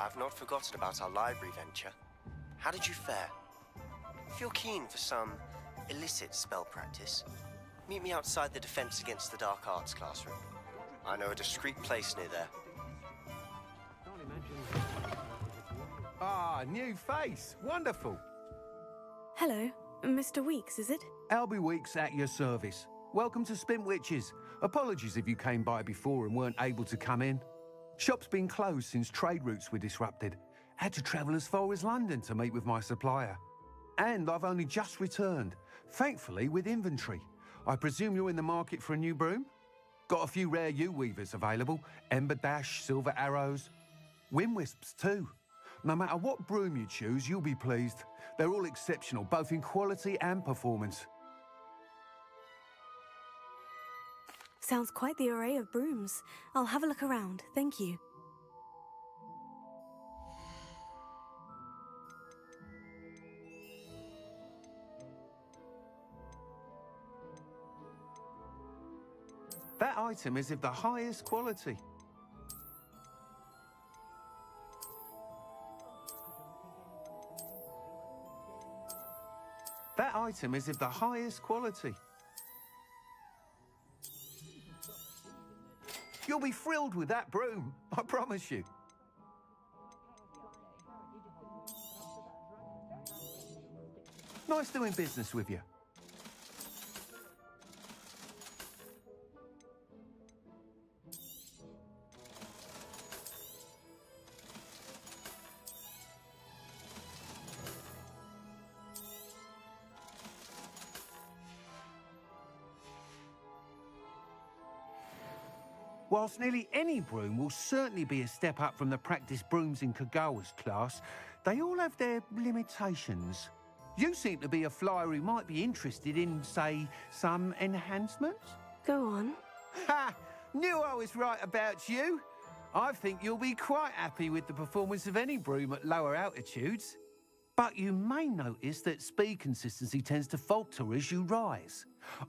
I've not forgotten about our library venture. How did you fare? If you're keen for some illicit spell practice, meet me outside the Defense Against the Dark Arts classroom. I know a discreet place near there. Ah, new face. Wonderful. Hello, Mr. Weeks, is it? Albie Weeks at your service. Welcome to Spintwitches. Apologies if you came by before and weren't able to come in. Shop's been closed since trade routes were disrupted. Had to travel as far as London to meet with my supplier. And I've only just returned, thankfully with inventory. I presume you're in the market for a new broom? Got a few rare yew-weavers available. Ember Dash, Silver Arrows. Wind-Wisps too. No matter what broom you choose, you'll be pleased. They're all exceptional, both in quality and performance. Sounds quite the array of brooms. I'll have a look around, thank you. That item is of the highest quality. That item is of the highest quality. You'll be thrilled with that broom, I promise you. Nice doing business with you. Whilst nearly any broom will certainly be a step up from the practice brooms in Kagawa's class, they all have their limitations. You seem to be a flyer who might be interested in, say, some enhancements? Go on. Ha! Knew I was right about you. I think you'll be quite happy with the performance of any broom at lower altitudes. But you may notice that speed consistency tends to falter as you rise.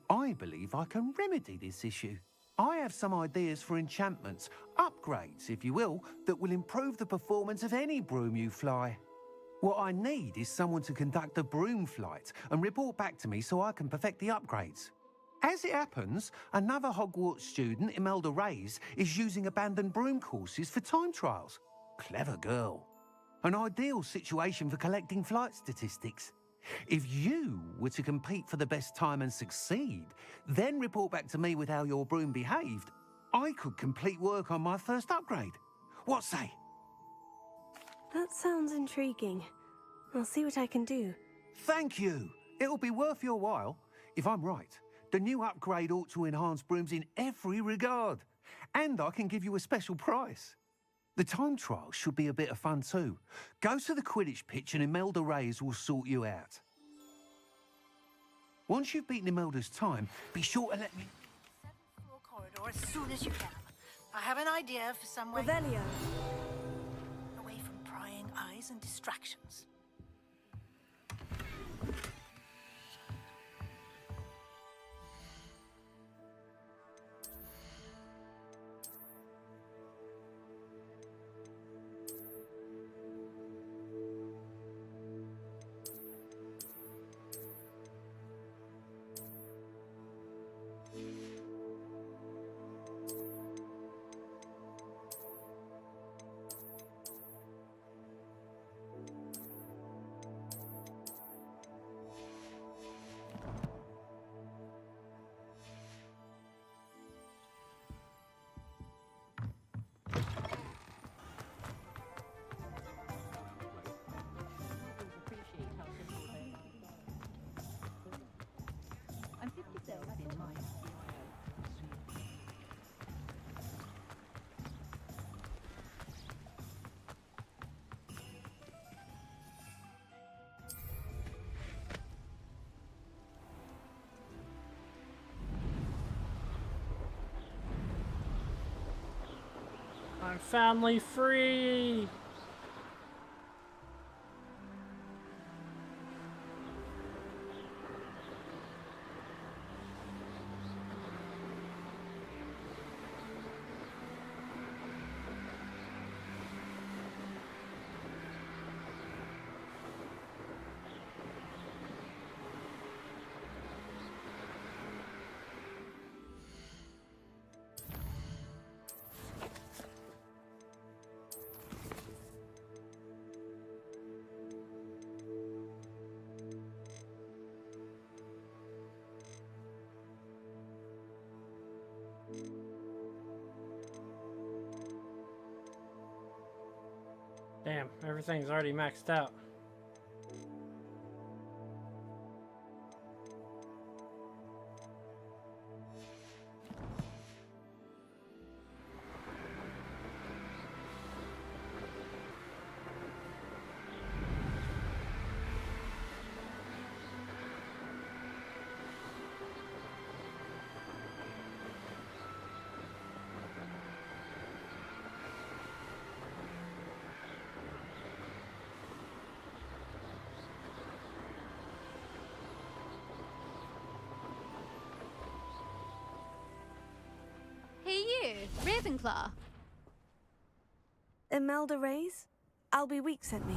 I believe I can remedy this issue. I have some ideas for enchantments, upgrades, if you will, that will improve the performance of any broom you fly. What I need is someone to conduct a broom flight and report back to me so I can perfect the upgrades. As it happens, another Hogwarts student, Imelda Reyes, is using abandoned broom courses for time trials. Clever girl. An ideal situation for collecting flight statistics. If you were to compete for the best time and succeed, then report back to me with how your broom behaved, I could complete work on my first upgrade. What say? That sounds intriguing. I'll see what I can do. Thank you. It'll be worth your while. If I'm right, the new upgrade ought to enhance brooms in every regard. And I can give you a special price. The time trial should be a bit of fun too. Go to the Quidditch pitch and Imelda Reyes will sort you out. Once you've beaten Imelda's time, be sure to let me... Floor corridor as soon as you can. I have an idea for some way... Revelio. Away from prying eyes and distractions. I'm family free. Damn, everything's already maxed out. Hey you, Ravenclaw. Imelda Reyes? Albie Week sent me.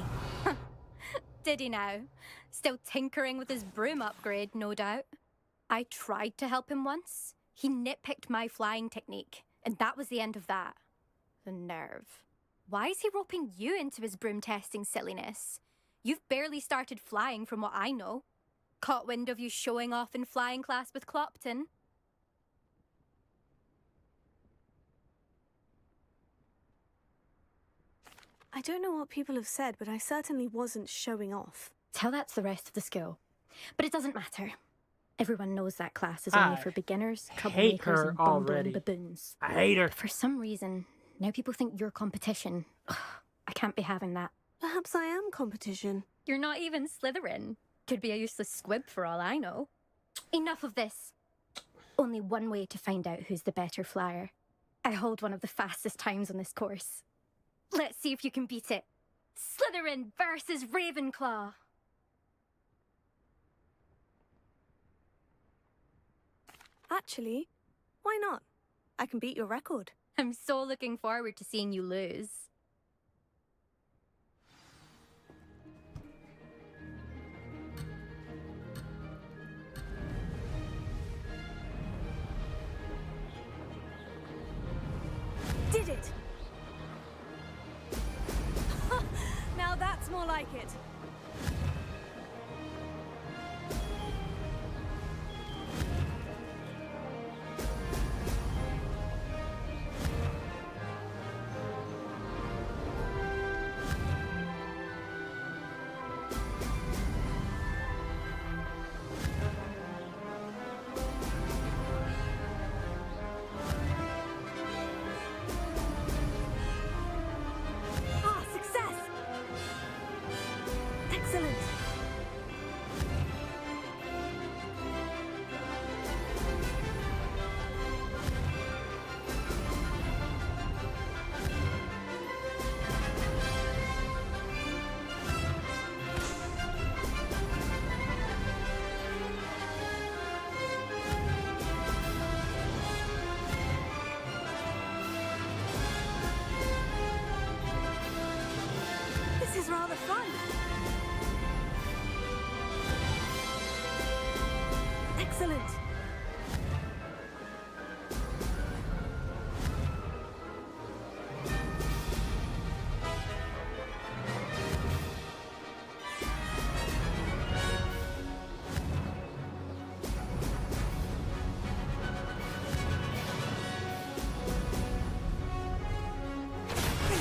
Did he now? Still tinkering with his broom upgrade, no doubt. I tried to help him once. He nitpicked my flying technique, and that was the end of that. The nerve. Why is he roping you into his broom testing silliness? You've barely started flying from what I know. Caught wind of you showing off in flying class with Clopton. I don't know what people have said, but I certainly wasn't showing off. Tell that to the rest of the school. But it doesn't matter. Everyone knows that class is only for beginners, troublemakers, and bumbling baboons. I hate her. For some reason, now people think you're competition. Ugh, I can't be having that. Perhaps I am competition. You're not even Slytherin. Could be a useless squib for all I know. Enough of this. Only one way to find out who's the better flyer. I hold one of the fastest times on this course. Let's see if you can beat it. Slytherin versus Ravenclaw. Actually, why not? I can beat your record. I'm so looking forward to seeing you lose. Did it! Now that's more like it. Excellent.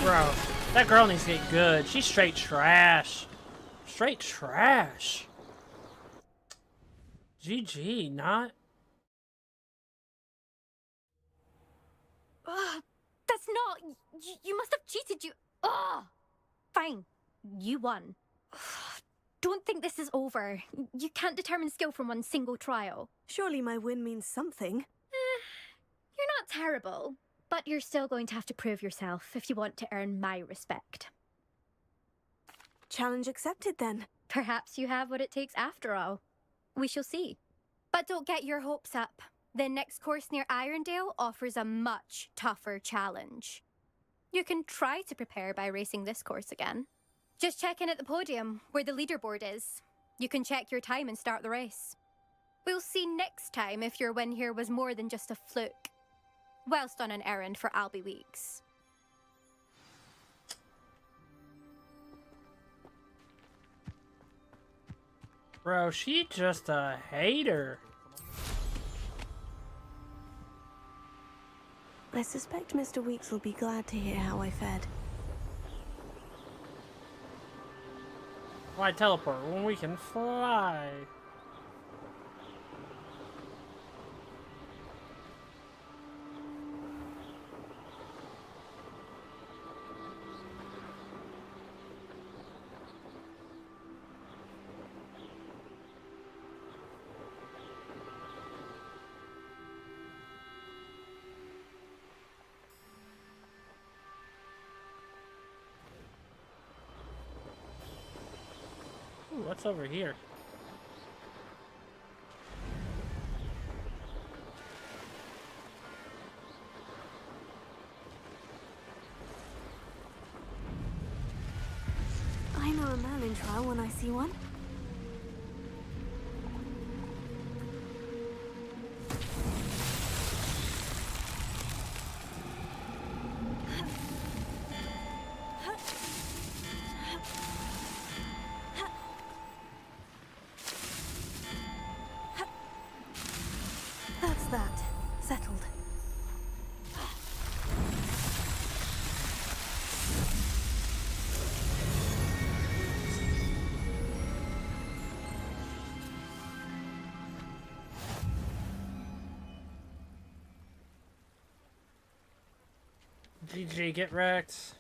Bro, that girl needs to get good. She's straight trash. Straight trash. GG, not. That's not. You must have cheated. Ugh. Fine. You won. Don't think this is over. You can't determine skill from one single trial. Surely my win means something. You're not terrible, but you're still going to have to prove yourself if you want to earn my respect. Challenge accepted then. Perhaps you have what it takes after all. We shall see. But don't get your hopes up. The next course near Irondale offers a much tougher challenge. You can try to prepare by racing this course again. Just check in at the podium, where the leaderboard is. You can check your time and start the race. We'll see next time if your win here was more than just a fluke. Whilst on an errand for Albie Weeks. Bro, she just a hater. I suspect Mr. Weeks will be glad to hear how I fared. Why teleport when we can fly? Ooh, what's over here? I know a Merlin trial when I see one. That's that. Settled. GG, get wrecked.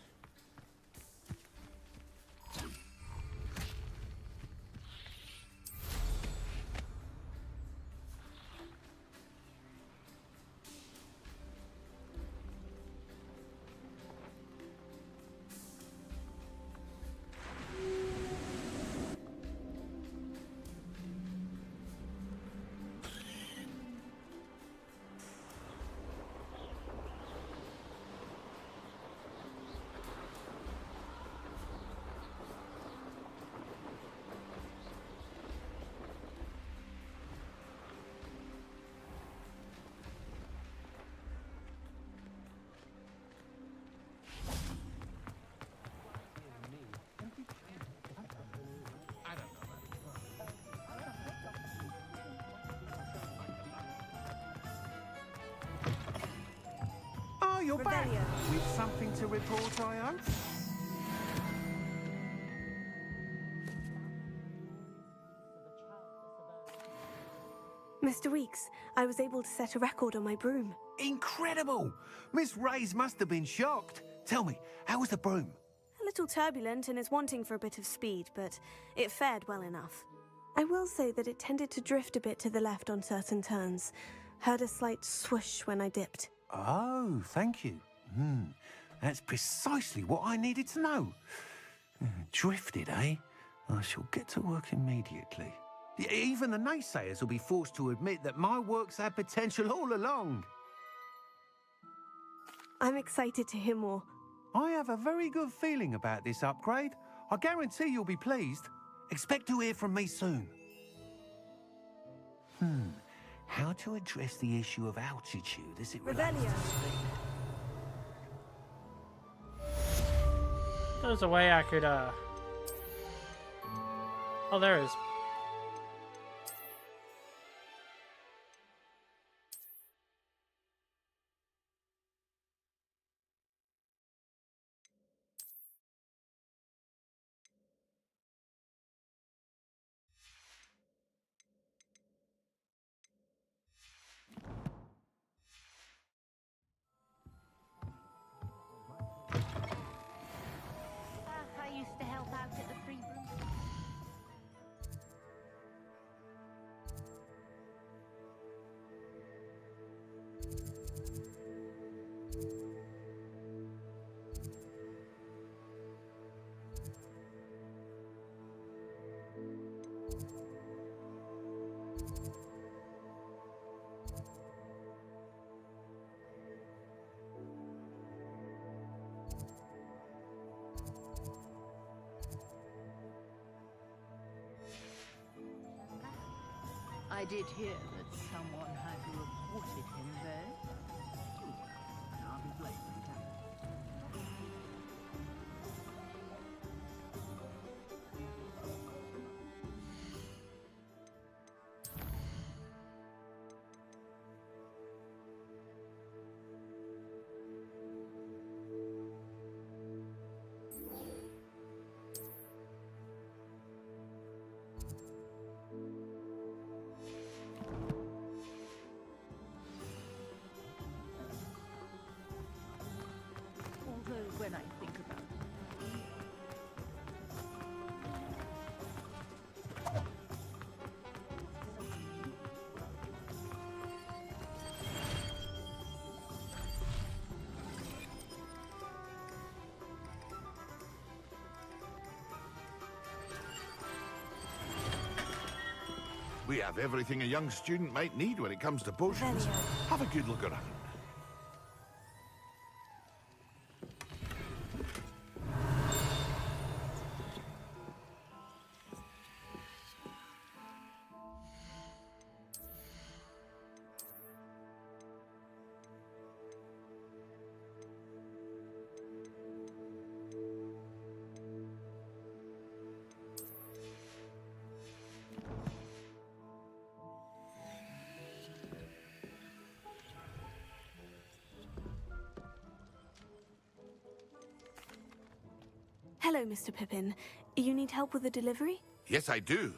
Oh, you're back! With something to report, I hope? Mr. Weeks, I was able to set a record on my broom. Incredible! Miss Reyes must have been shocked. Tell me, how was the broom? A little turbulent and is wanting for a bit of speed, but it fared well enough. I will say that it tended to drift a bit to the left on certain turns. Heard a slight swoosh when I dipped. Oh, thank you. That's precisely what I needed to know. Drifted, eh? I shall get to work immediately. Even the naysayers will be forced to admit that my work's had potential all along. I'm excited to hear more. I have a very good feeling about this upgrade. I guarantee you'll be pleased. Expect to hear from me soon. How to address the issue of altitude as it Revelio. relates to speed? There's a way I could, Oh, there is. I used to help out at the Free Broom. I did hear that someone had reported him there. I'll be blamed. Although when I think about it, We have everything a young student might need when it comes to potions. Have a good look around. Hello, Mr. Pippin. You need help with the delivery? Yes, I do.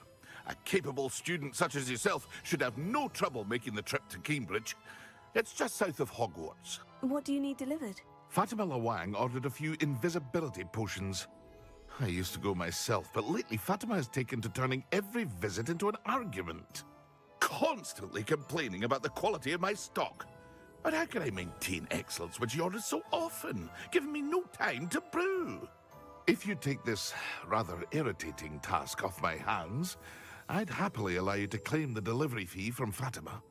A capable student such as yourself should have no trouble making the trip to Cambridge. It's just south of Hogwarts. What do you need delivered? Fatima Lawang ordered a few invisibility potions. I used to go myself, but lately Fatima has taken to turning every visit into an argument. Constantly complaining about the quality of my stock. But how can I maintain excellence when she orders so often, giving me no time to brew? If you take this rather irritating task off my hands, I'd happily allow you to claim the delivery fee from Fatima.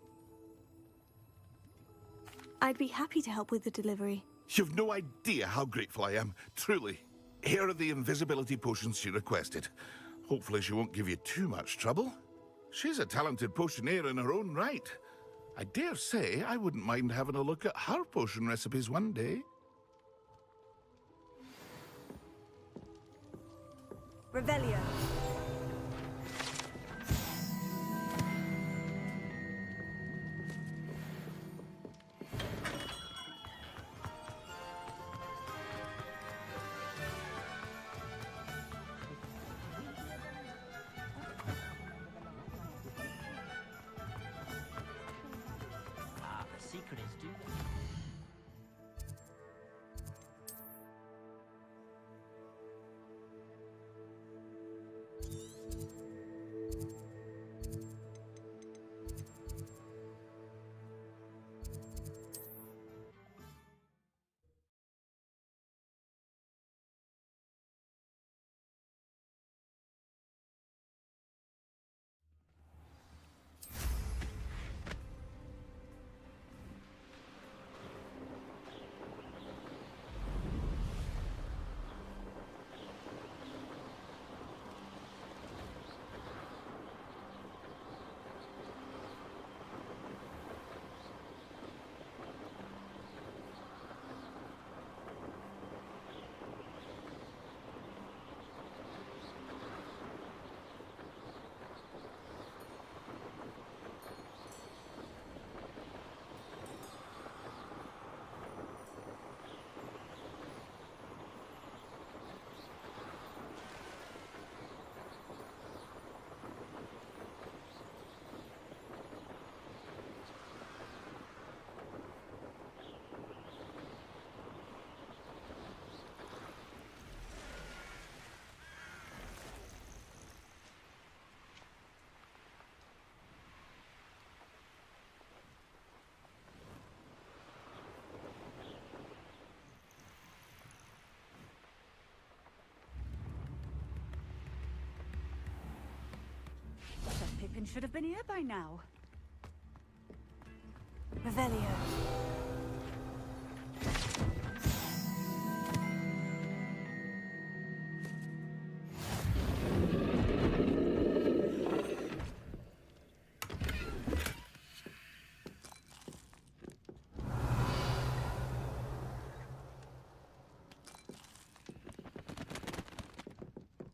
I'd be happy to help with the delivery. You've no idea how grateful I am, truly. Here are the invisibility potions she requested. Hopefully she won't give you too much trouble. She's a talented potioneer in her own right. I dare say I wouldn't mind having a look at her potion recipes one day. Revelio. The secret is do Pippin should have been here by now. Revelio.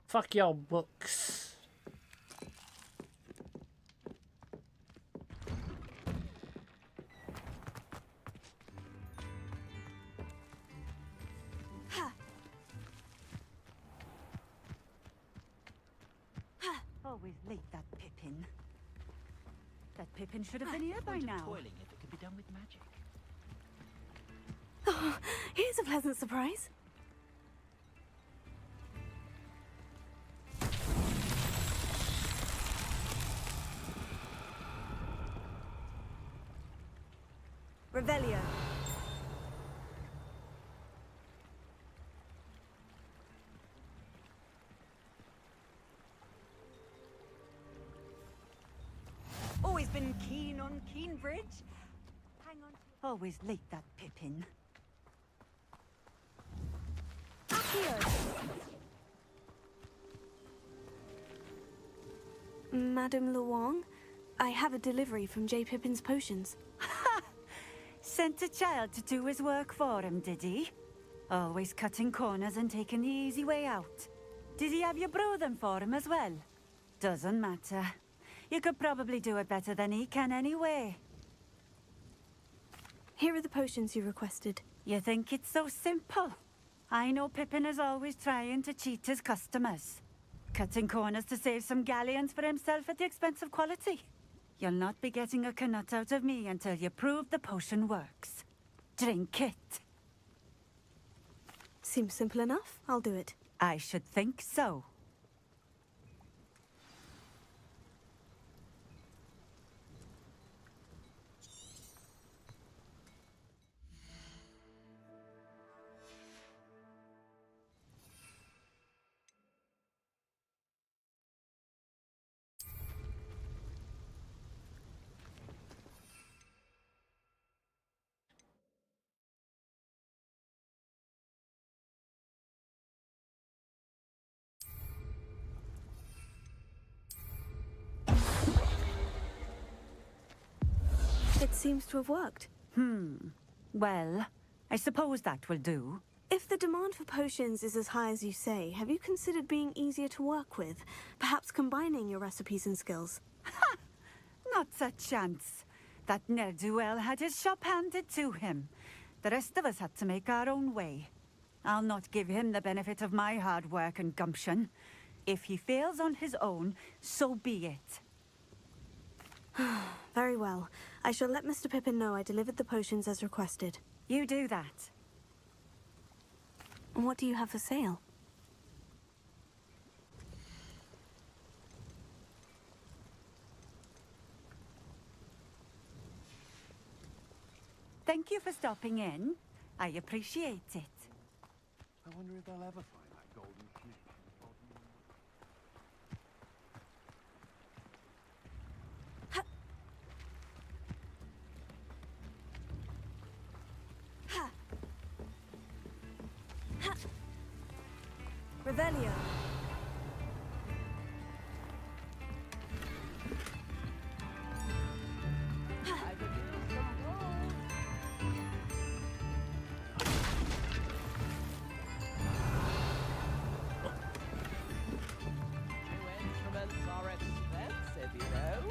Fuck y'all books. Always late, that Pippin. That Pippin should have been here by now. Toiling if it could be done with magic. Oh, here's a pleasant surprise. Revelio. Always been keen on Keenbridge. Hang on. Always late, that Pippin. Madame Luong, I have a delivery from J. Pippin's potions. Sent a child to do his work for him, did he? Always cutting corners and taking the easy way out. Did he have you brew them for him as well? Doesn't matter. You could probably do it better than he can anyway. Here are the potions you requested. You think it's so simple? I know Pippin is always trying to cheat his customers. Cutting corners to save some galleons for himself at the expense of quality. You'll not be getting a canut out of me until you prove the potion works. Drink it. Seems simple enough. I'll do it. I should think so. It seems to have worked. Well, I suppose that will do. If the demand for potions is as high as you say, have you considered being easier to work with? Perhaps combining your recipes and skills? Ha! Not a chance. That ne'er-do-well had his shop handed to him. The rest of us had to make our own way. I'll not give him the benefit of my hard work and gumption. If he fails on his own, so be it. Very well. I shall let Mr. Pippin know I delivered the potions as requested. You do that. And what do you have for sale? Thank you for stopping in. I appreciate it. I wonder if I'll ever find that golden snake. Revelio. Instruments are expensive, you know.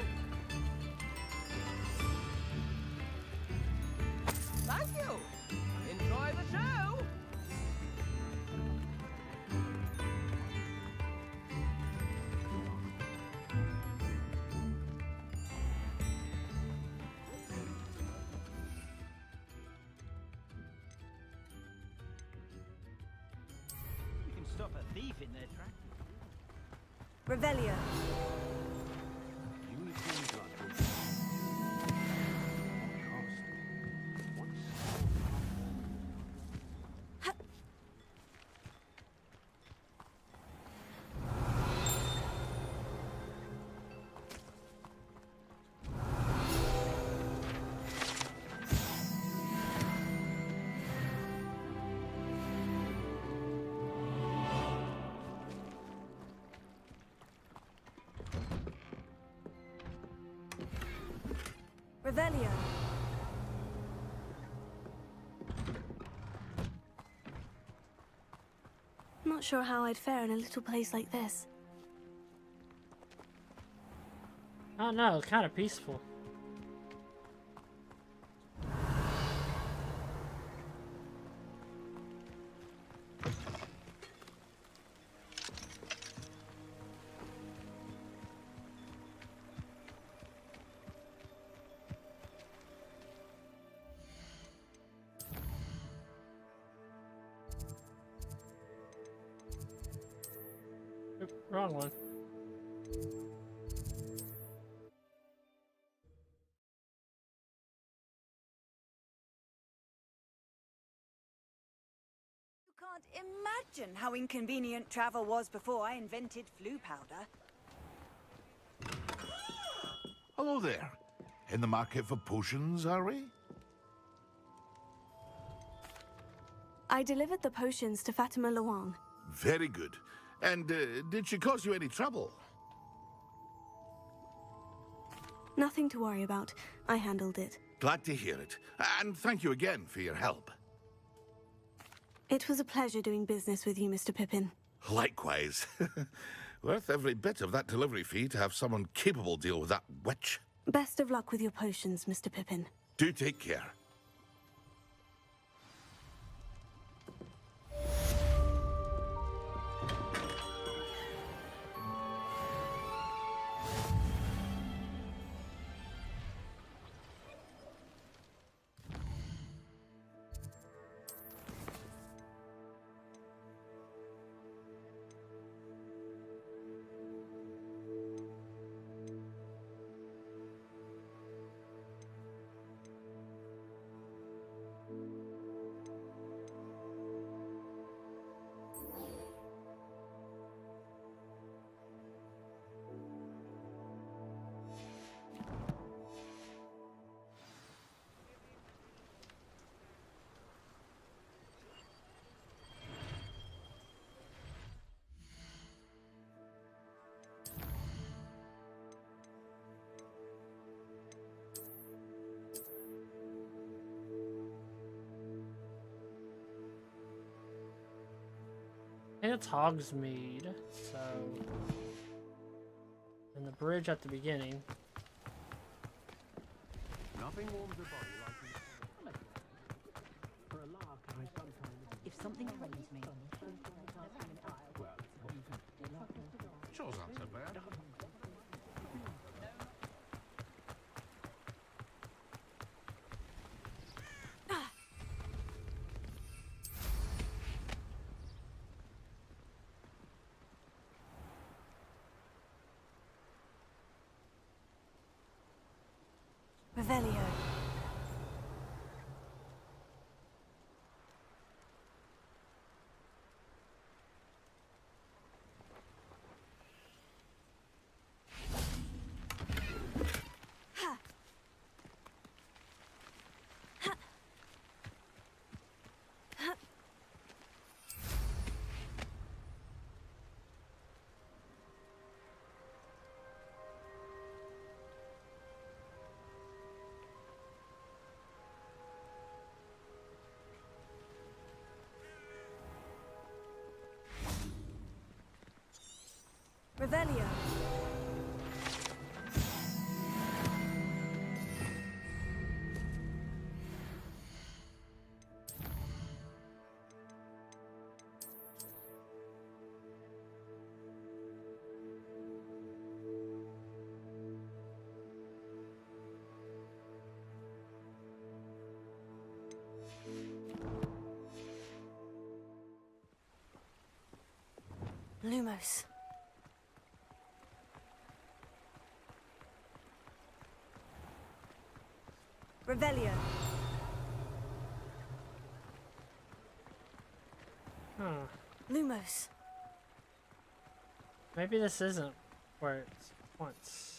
Thank you. Enjoy the show. You can stop a thief in their tracks. Revelio. Revelio. Not sure how I'd fare in a little place like this. I don't know, kind of peaceful. Oop, wrong one. You can't imagine how inconvenient travel was before I invented flu powder. Hello there. In the market for potions, are we? I delivered the potions to Fatima Luang. Very good. And did she cause you any trouble? Nothing to worry about. I handled it. Glad to hear it. And thank you again for your help. It was a pleasure doing business with you, Mr. Pippin. Likewise. Worth every bit of that delivery fee to have someone capable deal with that witch. Best of luck with your potions, Mr. Pippin. Do take care. And it's Hogsmeade, so... And the bridge at the beginning. Nothing warms the body like for a lark, I sometimes... If something happens to me, Well, chores aren't so bad. Revelio. Revelio. Lumos. Revelio. Huh. Lumos. Maybe this isn't where it's once.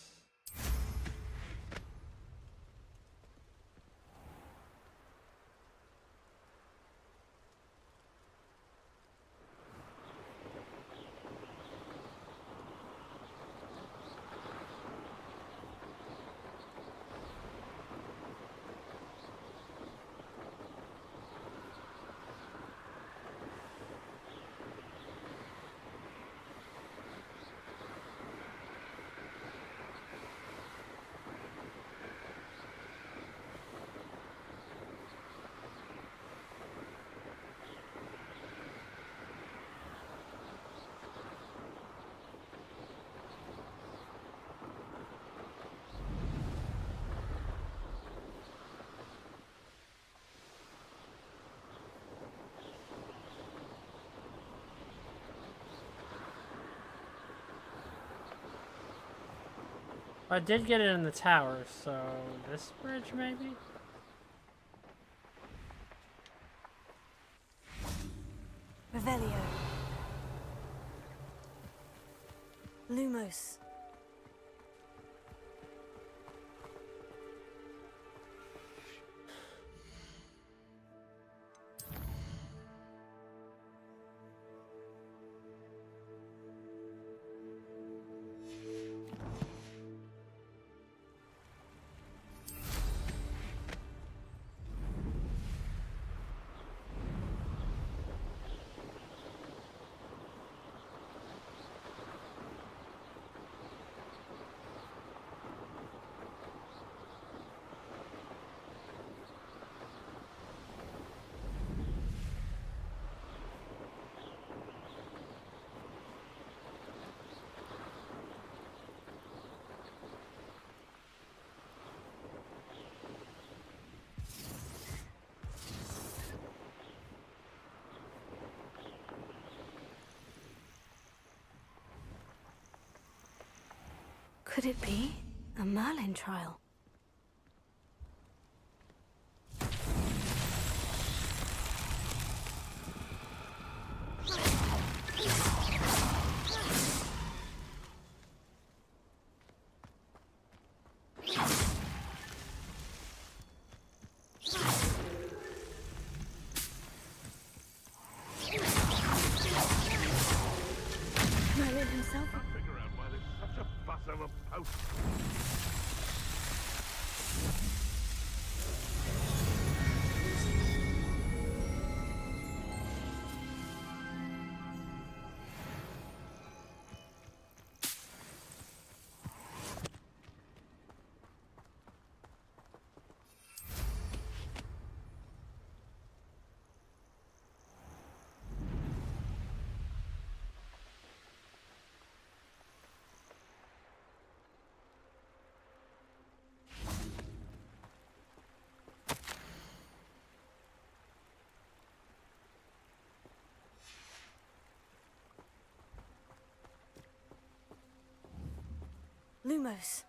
I did get it in the tower, so this bridge maybe? Revelio. Lumos. Could it be a Merlin trial? Merlin himself? Figure out why there's such a fuss over post. Lumos.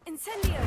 Incendio!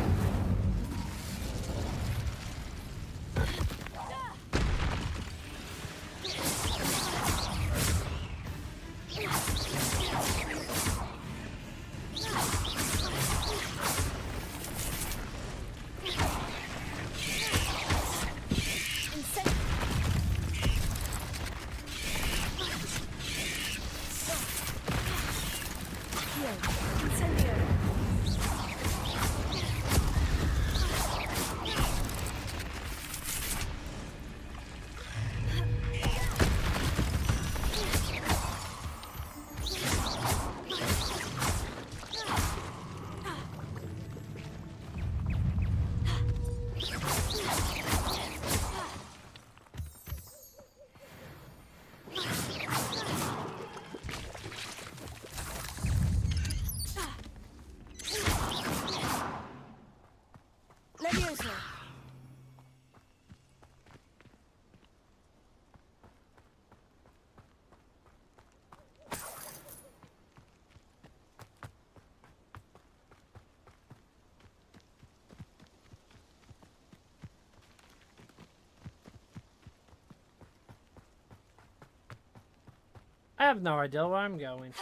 I have no idea where I'm going.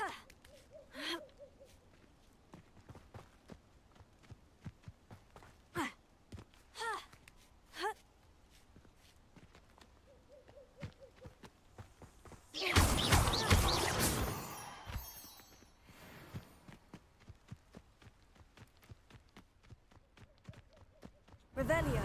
Revelio.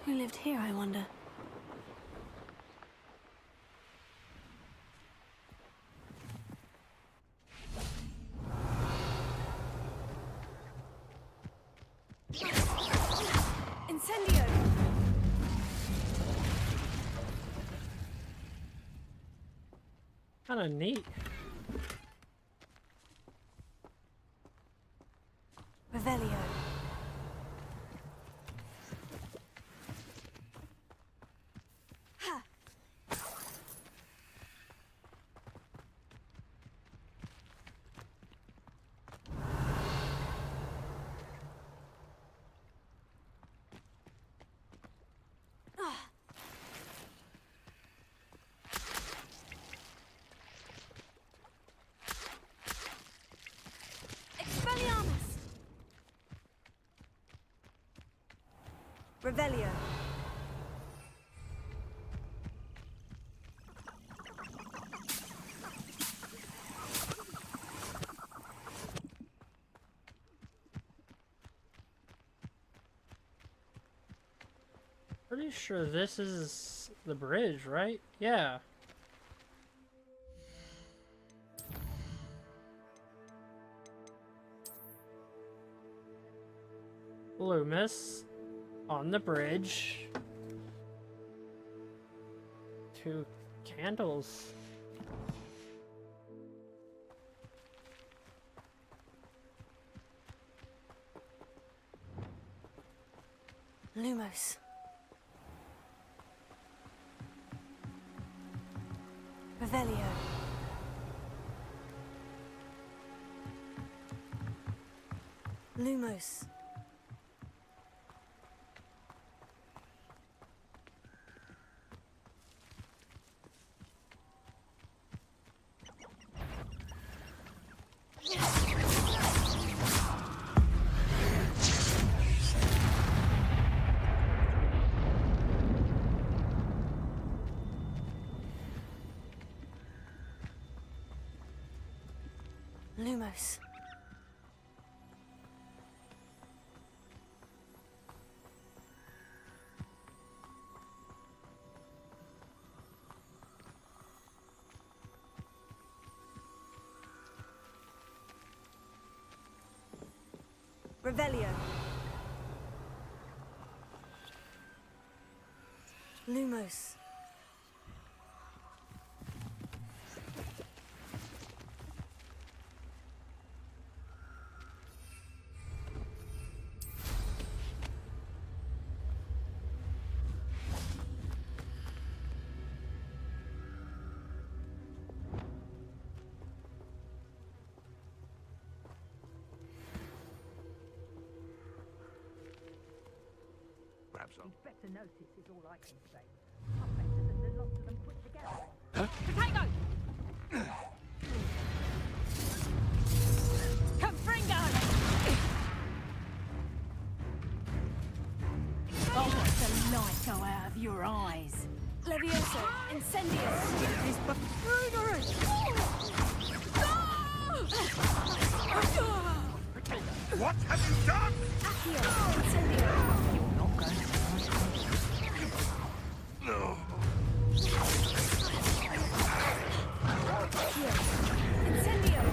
Who lived here, I wonder? Incendio! Kinda neat. Revelio. Expelliarmus! Revelio. Pretty sure this is the bridge, right? Yeah. Loomis on the bridge. 2 candles. Lumos. Revelio. Lumos. Lumos. Revelio. Lumos. Better notice is all I can say. Far better than the lot of them put together. Potato! Confringo! Oh, let the light go out of your eyes. Levioso. Incendio. His buffoonery! What have you done? Accio. Incendio. You're not going to No. Accio. Incendio.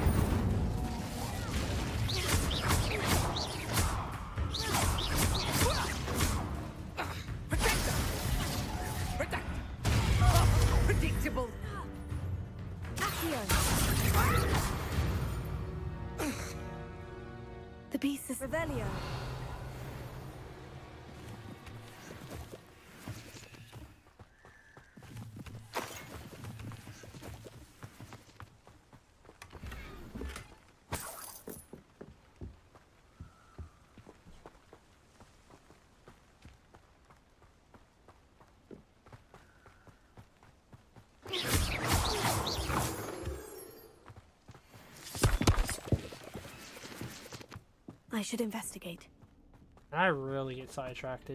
predictable. Accio. The beast is... Revelio. I should investigate. I really get sidetracked.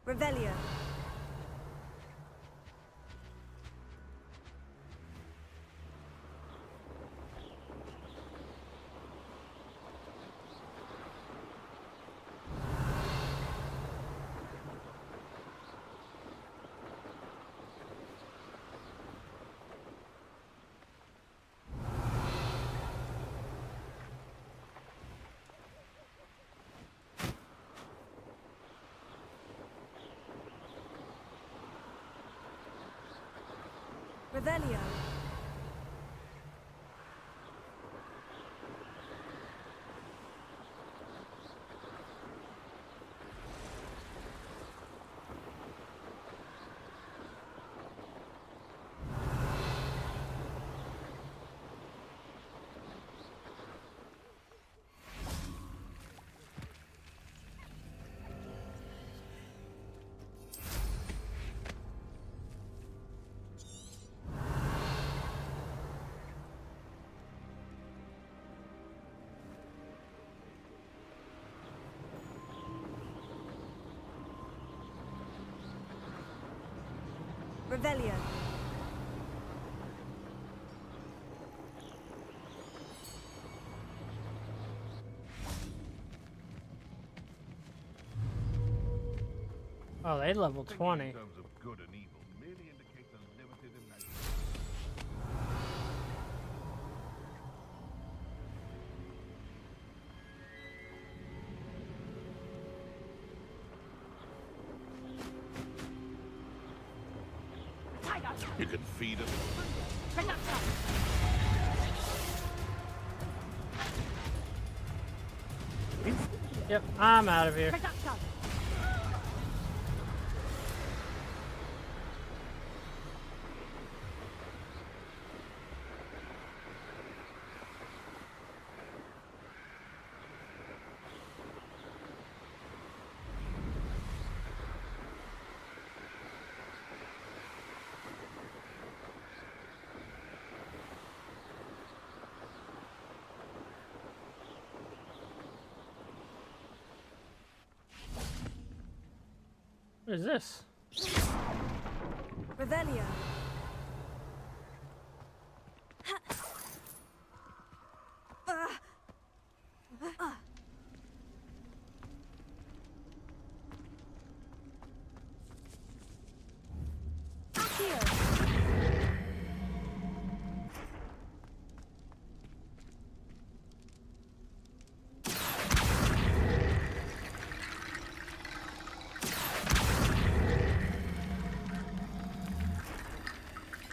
Revelio. Revelio. Revelio. Oh, they level 20. In terms of good and evil, merely indicates a limited imagination. You can feed it. Yep, I'm out of here. What is this? Revelio.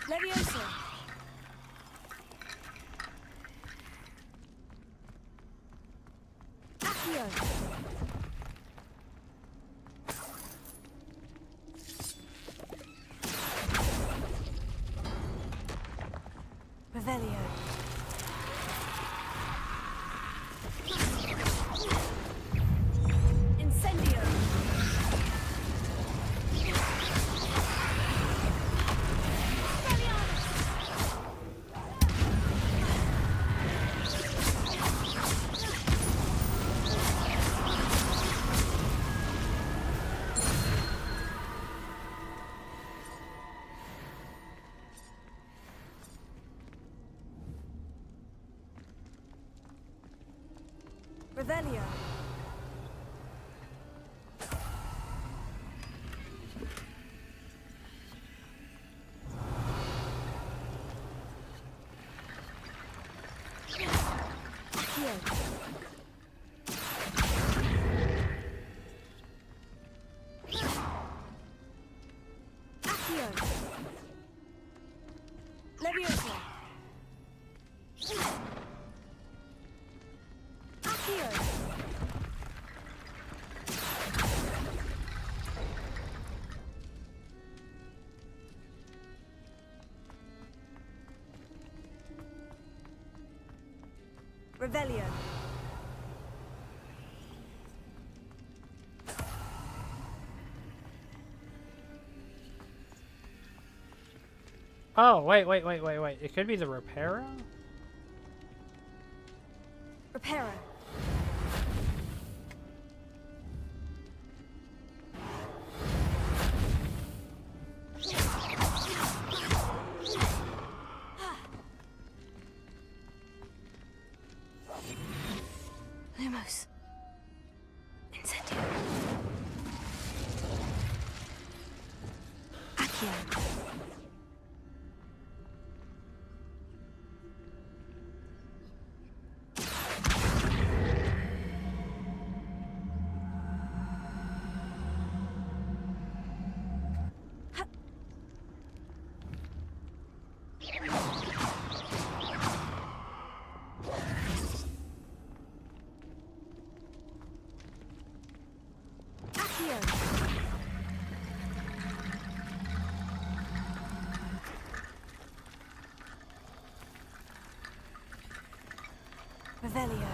Leviosa. Accio. Revelio. Incendio. Revelio. Leviosa. Accio. Revelio. Oh, wait. It could be the Reparo? Reparo. Lumos. Incendio. Accio. Revelio.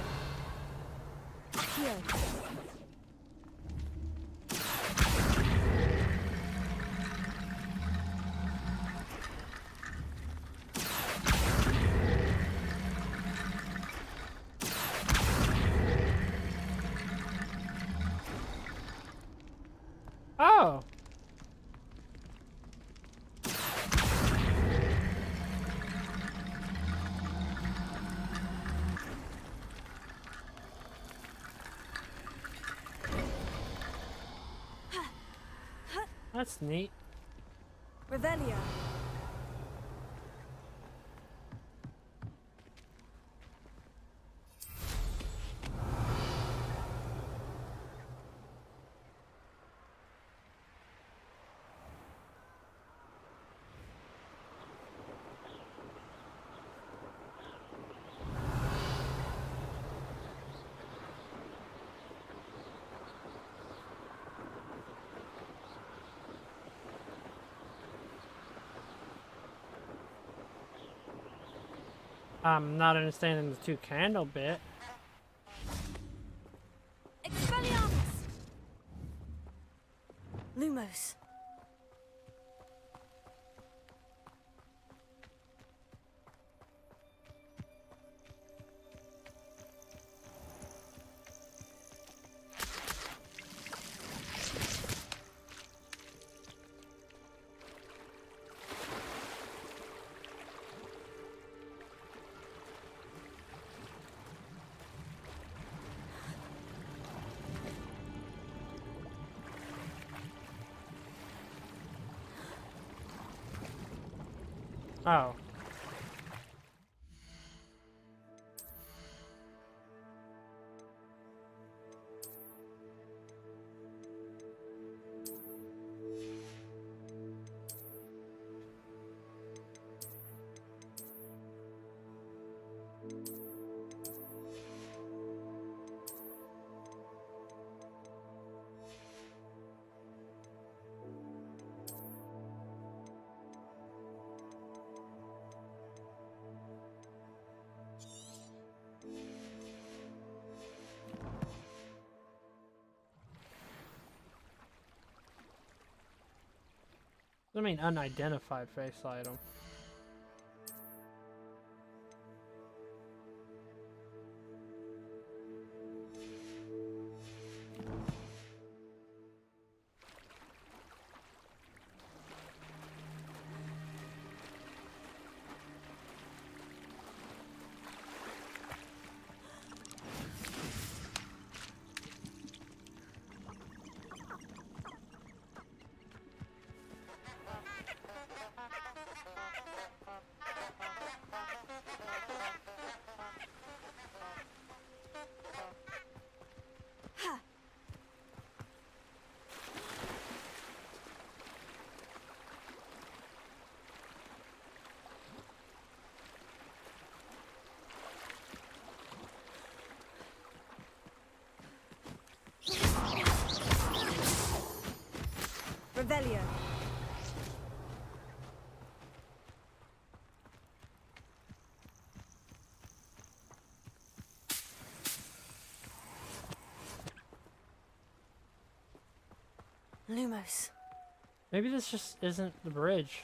Accio. Oh. That's neat. Revelio. I'm not understanding the two candle bit. Expelliarmus. Lumos. Oh. I mean, unidentified face item. Lumos. Maybe this just isn't the bridge.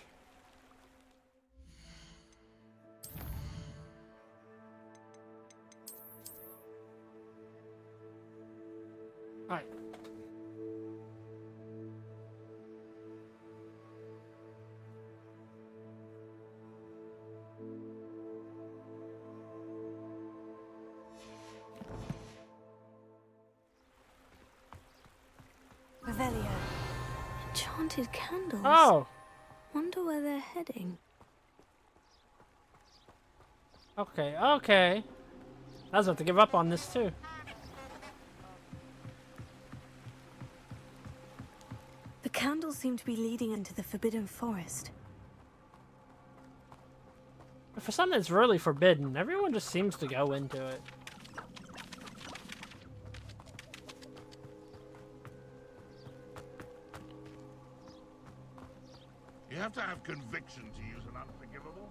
Alright. Revelio. Enchanted candles. Oh! Wonder where they're heading. Okay, okay. I was about to give up on this too. The candles seem to be leading into the Forbidden Forest. But for something that's really forbidden, everyone just seems to go into it. You have to have conviction to use an unforgivable.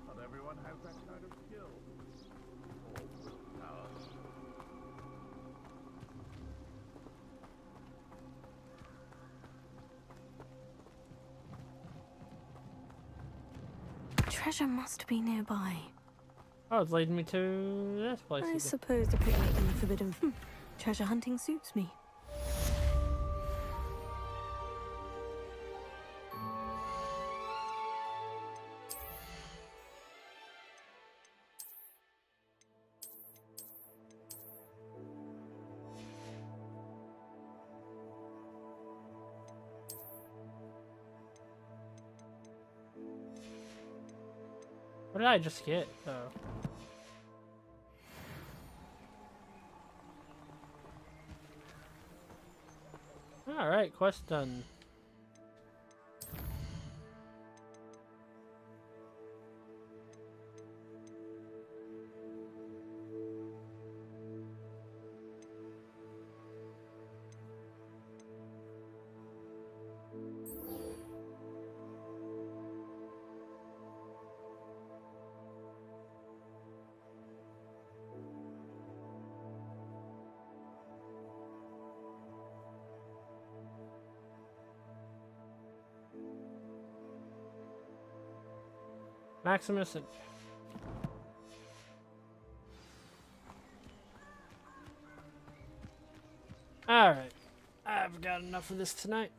Not everyone has that kind of skill. Or willpower. Treasure must be nearby. Oh, it's leading me to this place. I again. suppose the picnic in the Forbidden Treasure hunting suits me. What did I just get, though? Alright, quest done. Maximus and... Alright. I've got enough of this tonight.